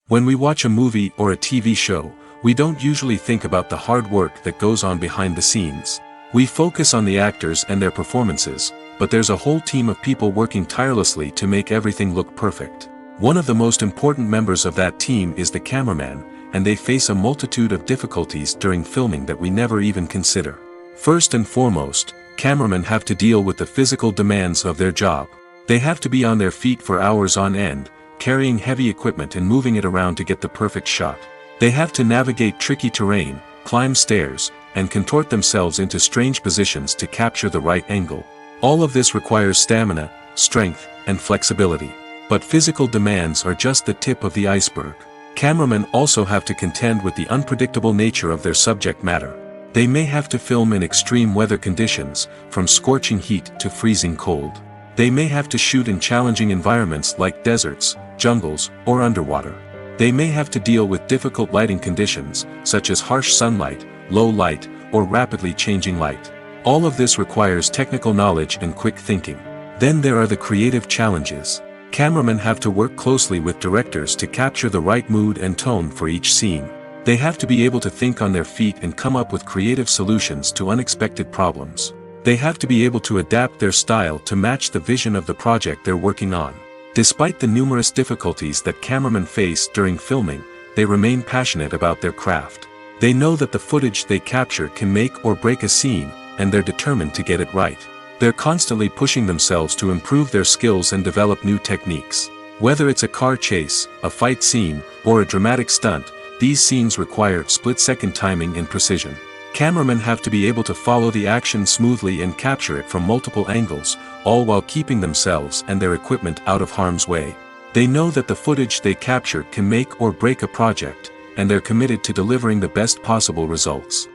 When we watch a movie or a TV show, we don't usually think about the hard work that goes on behind the scenes. We focus on the actors and their performances, but there's a whole team of people working tirelessly to make everything look perfect. One of the most important members of that team is the cameraman, and they face a multitude of difficulties during filming that we never even consider. First and foremost, cameramen have to deal with the physical demands of their job. They have to be on their feet for hours on end, carrying heavy equipment and moving it around to get the perfect shot. They have to navigate tricky terrain, climb stairs, and contort themselves into strange positions to capture the right angle. All of this requires stamina, strength, and flexibility. But physical demands are just the tip of the iceberg. Cameramen also have to contend with the unpredictable nature of their subject matter. They may have to film in extreme weather conditions, from scorching heat to freezing cold. They may have to shoot in challenging environments like deserts, jungles, or underwater. They may have to deal with difficult lighting conditions, such as harsh sunlight, low light, or rapidly changing light. All of this requires technical knowledge and quick thinking. Then there are the creative challenges. Cameramen have to work closely with directors to capture the right mood and tone for each scene. They have to be able to think on their feet and come up with creative solutions to unexpected problems. They have to be able to adapt their style to match the vision of the project they're working on. Despite the numerous difficulties that cameramen face during filming, they remain passionate about their craft. They know that the footage they capture can make or break a scene, and they're determined to get it right. They're constantly pushing themselves to improve their skills and develop new techniques. Whether it's a car chase, a fight scene, or a dramatic stunt, these scenes require split-second timing and precision. Cameramen have to be able to follow the action smoothly and capture it from multiple angles, all while keeping themselves and their equipment out of harm's way. They know that the footage they capture can make or break a project, and they're committed to delivering the best possible results.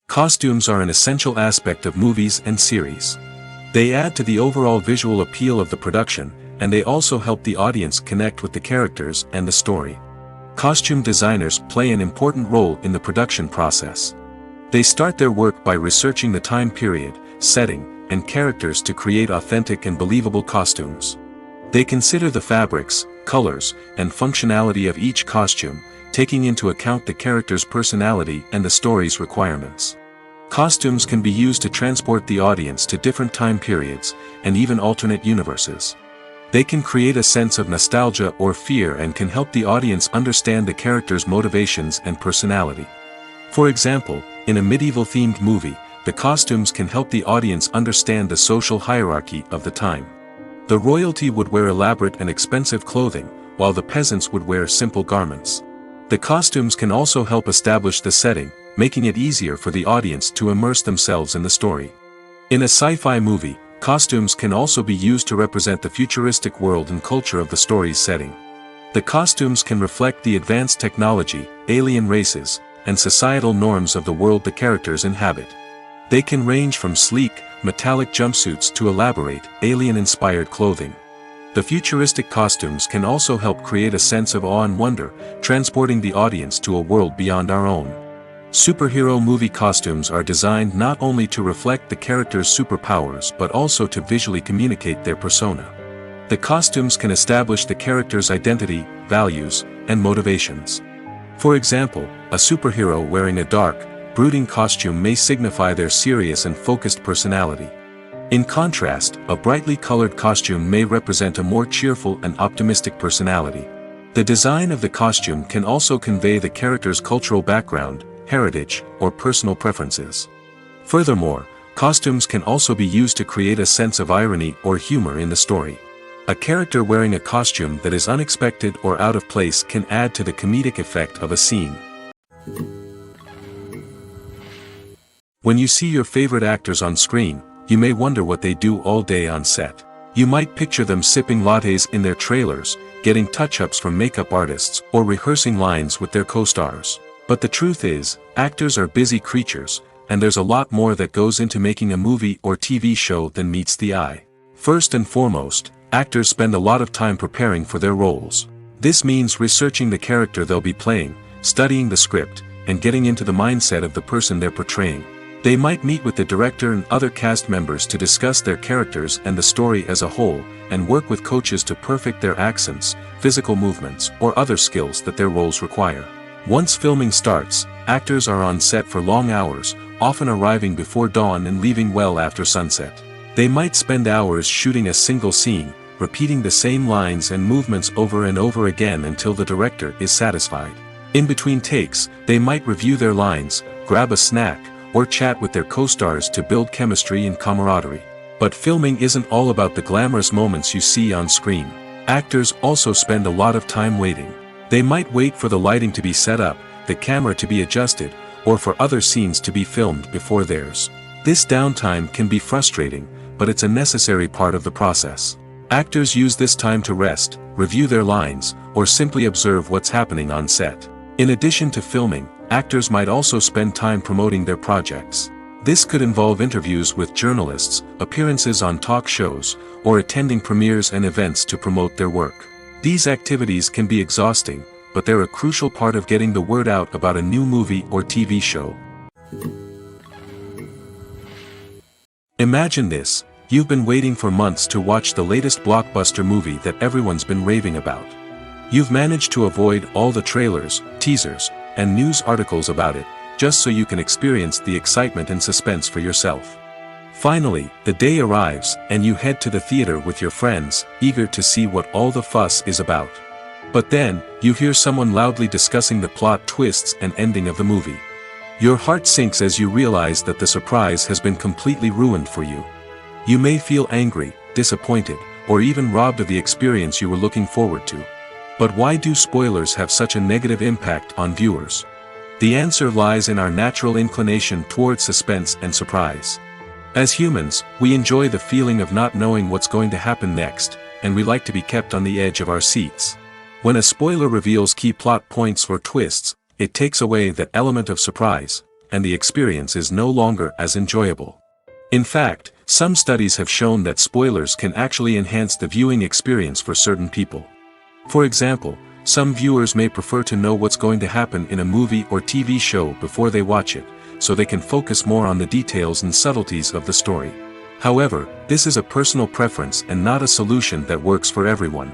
Costumes are an essential aspect of movies and series. They add to the overall visual appeal of the production, and they also help the audience connect with the characters and the story. Costume designers play an important role in the production process. They start their work by researching the time period, setting, and characters to create authentic and believable costumes. They consider the fabrics, colors, and functionality of each costume, taking into account the character's personality and the story's requirements. Costumes can be used to transport the audience to different time periods, and even alternate universes. They can create a sense of nostalgia or fear and can help the audience understand the character's motivations and personality. For example, in a medieval-themed movie, the costumes can help the audience understand the social hierarchy of the time. The royalty would wear elaborate and expensive clothing, while the peasants would wear simple garments. The costumes can also help establish the setting, making it easier for the audience to immerse themselves in the story. In a sci-fi movie, costumes can also be used to represent the futuristic world and culture of the story's setting. The costumes can reflect the advanced technology, alien races, and societal norms of the world the characters inhabit. They can range from sleek, metallic jumpsuits to elaborate, alien-inspired clothing. The futuristic costumes can also help create a sense of awe and wonder, transporting the audience to a world beyond our own. Superhero movie costumes are designed not only to reflect the character's superpowers but also to visually communicate their persona. The costumes can establish the character's identity, values, and motivations. For example, a superhero wearing a dark, brooding costume may signify their serious and focused personality. In contrast, a brightly colored costume may represent a more cheerful and optimistic personality. The design of the costume can also convey the character's cultural background, heritage, or personal preferences. Furthermore, costumes can also be used to create a sense of irony or humor in the story. A character wearing a costume that is unexpected or out of place can add to the comedic effect of a scene. When you see your favorite actors on screen, you may wonder what they do all day on set. You might picture them sipping lattes in their trailers, getting touch-ups from makeup artists, or rehearsing lines with their co-stars. But the truth is, actors are busy creatures, and there's a lot more that goes into making a movie or TV show than meets the eye. First and foremost, actors spend a lot of time preparing for their roles. This means researching the character they'll be playing, studying the script, and getting into the mindset of the person they're portraying. They might meet with the director and other cast members to discuss their characters and the story as a whole, and work with coaches to perfect their accents, physical movements, or other skills that their roles require. Once filming starts, actors are on set for long hours, often arriving before dawn and leaving well after sunset. They might spend hours shooting a single scene, repeating the same lines and movements over and over again until the director is satisfied. In between takes, they might review their lines, grab a snack, or chat with their co-stars to build chemistry and camaraderie. But filming isn't all about the glamorous moments you see on screen. Actors also spend a lot of time waiting. They might wait for the lighting to be set up, the camera to be adjusted, or for other scenes to be filmed before theirs. This downtime can be frustrating, but it's a necessary part of the process. Actors use this time to rest, review their lines, or simply observe what's happening on set. In addition to filming, actors might also spend time promoting their projects. This could involve interviews with journalists, appearances on talk shows, or attending premieres and events to promote their work. These activities can be exhausting, but they're a crucial part of getting the word out about a new movie or TV show. Imagine this: you've been waiting for months to watch the latest blockbuster movie that everyone's been raving about. You've managed to avoid all the trailers, teasers, and news articles about it, just so you can experience the excitement and suspense for yourself. Finally, the day arrives, and you head to the theater with your friends, eager to see what all the fuss is about. But then, you hear someone loudly discussing the plot twists and ending of the movie. Your heart sinks as you realize that the surprise has been completely ruined for you. You may feel angry, disappointed, or even robbed of the experience you were looking forward to. But why do spoilers have such a negative impact on viewers? The answer lies in our natural inclination toward suspense and surprise. As humans, we enjoy the feeling of not knowing what's going to happen next, and we like to be kept on the edge of our seats. When a spoiler reveals key plot points or twists, it takes away that element of surprise, and the experience is no longer as enjoyable. In fact, some studies have shown that spoilers can actually enhance the viewing experience for certain people. For example, some viewers may prefer to know what's going to happen in a movie or TV show before they watch it, so they can focus more on the details and subtleties of the story. However, this is a personal preference and not a solution that works for everyone.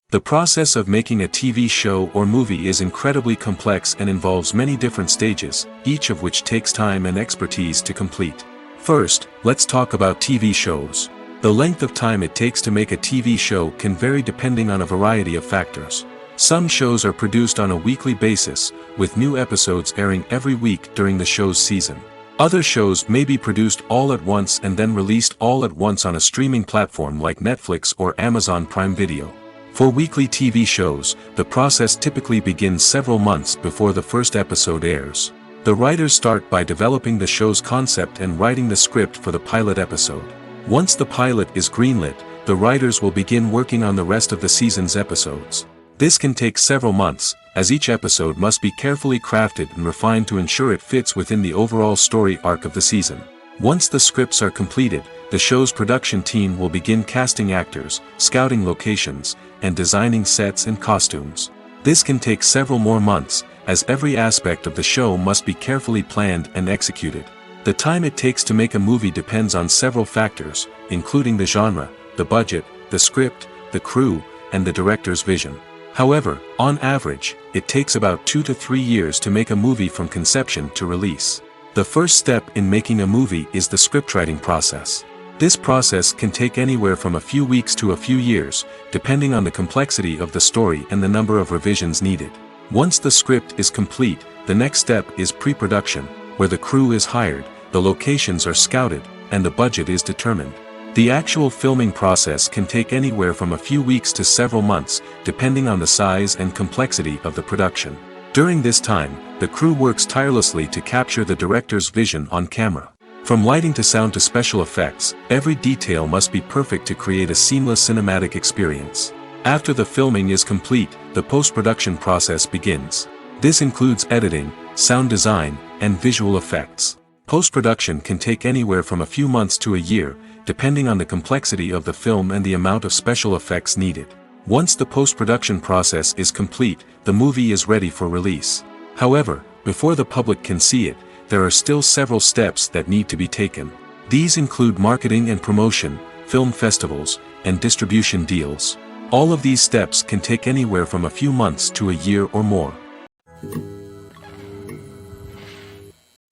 The process of making a TV show or movie is incredibly complex and involves many different stages, each of which takes time and expertise to complete. First, let's talk about TV shows. The length of time it takes to make a TV show can vary depending on a variety of factors. Some shows are produced on a weekly basis, with new episodes airing every week during the show's season. Other shows may be produced all at once and then released all at once on a streaming platform like Netflix or Amazon Prime Video. For weekly TV shows, the process typically begins several months before the first episode airs. The writers start by developing the show's concept and writing the script for the pilot episode. Once the pilot is greenlit, the writers will begin working on the rest of the season's episodes. This can take several months, as each episode must be carefully crafted and refined to ensure it fits within the overall story arc of the season. Once the scripts are completed, the show's production team will begin casting actors, scouting locations, and designing sets and costumes. This can take several more months, as every aspect of the show must be carefully planned and executed. The time it takes to make a movie depends on several factors, including the genre, the budget, the script, the crew, and the director's vision. However, on average, it takes about 2 to 3 years to make a movie from conception to release. The first step in making a movie is the scriptwriting process. This process can take anywhere from a few weeks to a few years, depending on the complexity of the story and the number of revisions needed. Once the script is complete, the next step is pre-production, where the crew is hired, the locations are scouted, and the budget is determined. The actual filming process can take anywhere from a few weeks to several months, depending on the size and complexity of the production. During this time, the crew works tirelessly to capture the director's vision on camera. From lighting to sound to special effects, every detail must be perfect to create a seamless cinematic experience. After the filming is complete, the post-production process begins. This includes editing, sound design, and visual effects. Post-production can take anywhere from a few months to a year, depending on the complexity of the film and the amount of special effects needed. Once the post-production process is complete, the movie is ready for release. However, before the public can see it, there are still several steps that need to be taken. These include marketing and promotion, film festivals, and distribution deals. All of these steps can take anywhere from a few months to a year or more.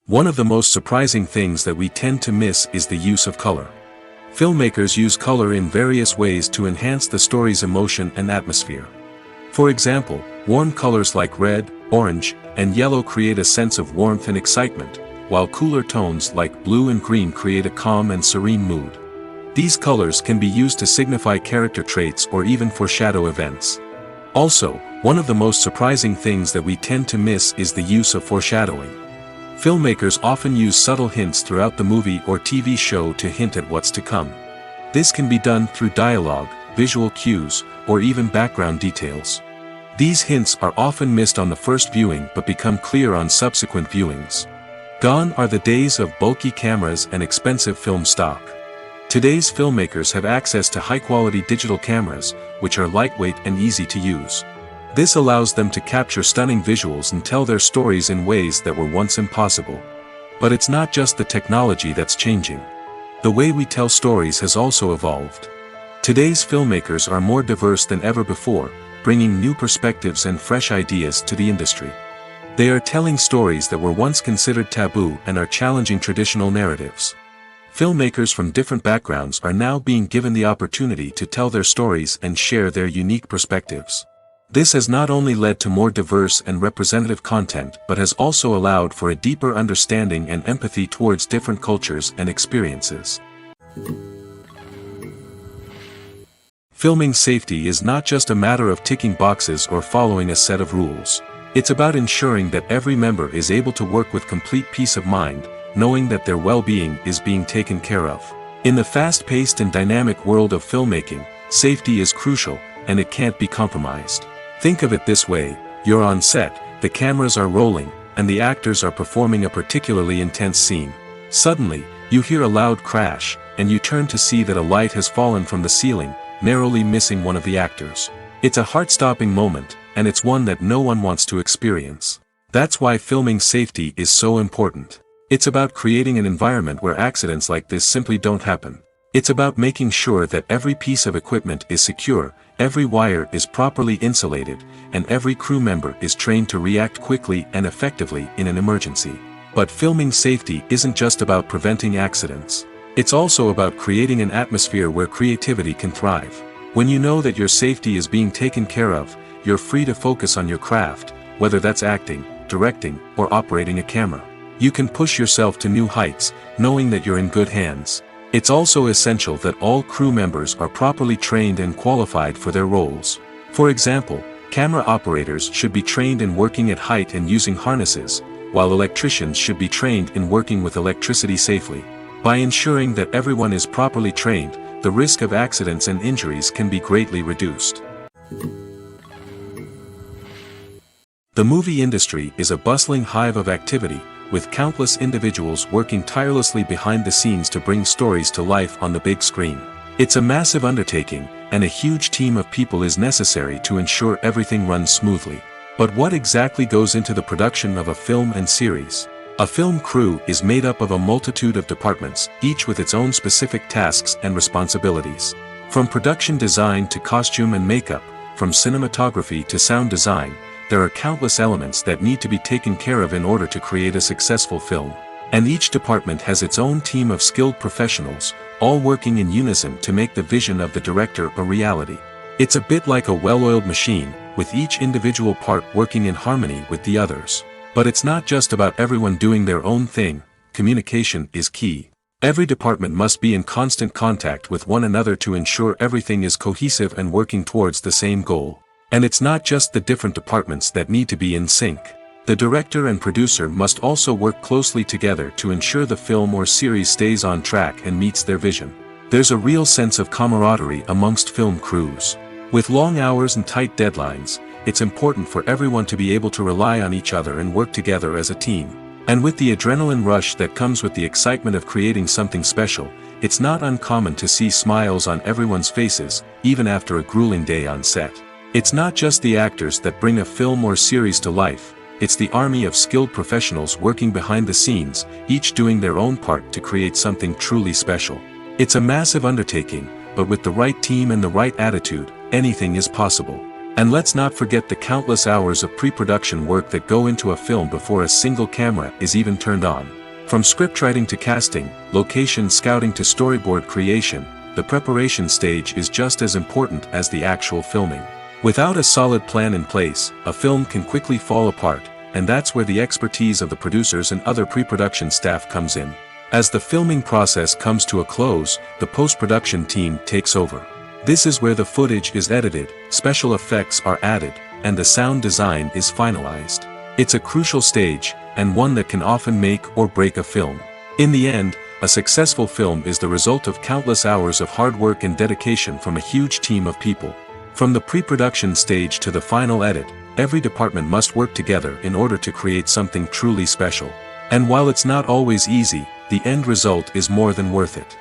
One of the most surprising things that we tend to miss is the use of color. Filmmakers use color in various ways to enhance the story's emotion and atmosphere. For example, warm colors like red, orange, and yellow create a sense of warmth and excitement, while cooler tones like blue and green create a calm and serene mood. These colors can be used to signify character traits or even foreshadow events. Also, one of the most surprising things that we tend to miss is the use of foreshadowing. Filmmakers often use subtle hints throughout the movie or TV show to hint at what's to come. This can be done through dialogue, visual cues, or even background details. These hints are often missed on the first viewing but become clear on subsequent viewings. Gone are the days of bulky cameras and expensive film stock. Today's filmmakers have access to high-quality digital cameras, which are lightweight and easy to use. This allows them to capture stunning visuals and tell their stories in ways that were once impossible. But it's not just the technology that's changing. The way we tell stories has also evolved. Today's filmmakers are more diverse than ever before, bringing new perspectives and fresh ideas to the industry. They are telling stories that were once considered taboo and are challenging traditional narratives. Filmmakers from different backgrounds are now being given the opportunity to tell their stories and share their unique perspectives. This has not only led to more diverse and representative content but has also allowed for a deeper understanding and empathy towards different cultures and experiences. Filming safety is not just a matter of ticking boxes or following a set of rules. It's about ensuring that every member is able to work with complete peace of mind, knowing that their well-being is being taken care of. In the fast-paced and dynamic world of filmmaking, safety is crucial, and it can't be compromised. Think of it this way: you're on set, the cameras are rolling, and the actors are performing a particularly intense scene. Suddenly, you hear a loud crash, and you turn to see that a light has fallen from the ceiling, narrowly missing one of the actors. It's a heart-stopping moment, and it's one that no one wants to experience. That's why filming safety is so important. It's about creating an environment where accidents like this simply don't happen. It's about making sure that every piece of equipment is secure, every wire is properly insulated, and every crew member is trained to react quickly and effectively in an emergency. But filming safety isn't just about preventing accidents. It's also about creating an atmosphere where creativity can thrive. When you know that your safety is being taken care of, you're free to focus on your craft, whether that's acting, directing, or operating a camera. You can push yourself to new heights, knowing that you're in good hands. It's also essential that all crew members are properly trained and qualified for their roles. For example, camera operators should be trained in working at height and using harnesses, while electricians should be trained in working with electricity safely. By ensuring that everyone is properly trained, the risk of accidents and injuries can be greatly reduced. The movie industry is a bustling hive of activity, with countless individuals working tirelessly behind the scenes to bring stories to life on the big screen. It's a massive undertaking, and a huge team of people is necessary to ensure everything runs smoothly. But what exactly goes into the production of a film and series? A film crew is made up of a multitude of departments, each with its own specific tasks and responsibilities. From production design to costume and makeup, from cinematography to sound design, there are countless elements that need to be taken care of in order to create a successful film. And each department has its own team of skilled professionals, all working in unison to make the vision of the director a reality. It's a bit like a well-oiled machine, with each individual part working in harmony with the others. But it's not just about everyone doing their own thing. Communication is key. Every department must be in constant contact with one another to ensure everything is cohesive and working towards the same goal. And it's not just the different departments that need to be in sync. The director and producer must also work closely together to ensure the film or series stays on track and meets their vision. There's a real sense of camaraderie amongst film crews. With long hours and tight deadlines, it's important for everyone to be able to rely on each other and work together as a team. And with the adrenaline rush that comes with the excitement of creating something special, it's not uncommon to see smiles on everyone's faces, even after a grueling day on set. It's not just the actors that bring a film or series to life, it's the army of skilled professionals working behind the scenes, each doing their own part to create something truly special. It's a massive undertaking, but with the right team and the right attitude, anything is possible. And let's not forget the countless hours of pre-production work that go into a film before a single camera is even turned on. From scriptwriting to casting, location scouting to storyboard creation, the preparation stage is just as important as the actual filming. Without a solid plan in place, a film can quickly fall apart, and that's where the expertise of the producers and other pre-production staff comes in. As the filming process comes to a close, the post-production team takes over. This is where the footage is edited, special effects are added, and the sound design is finalized. It's a crucial stage, and one that can often make or break a film. In the end, a successful film is the result of countless hours of hard work and dedication from a huge team of people. From the pre-production stage to the final edit, every department must work together in order to create something truly special. And while it's not always easy, the end result is more than worth it.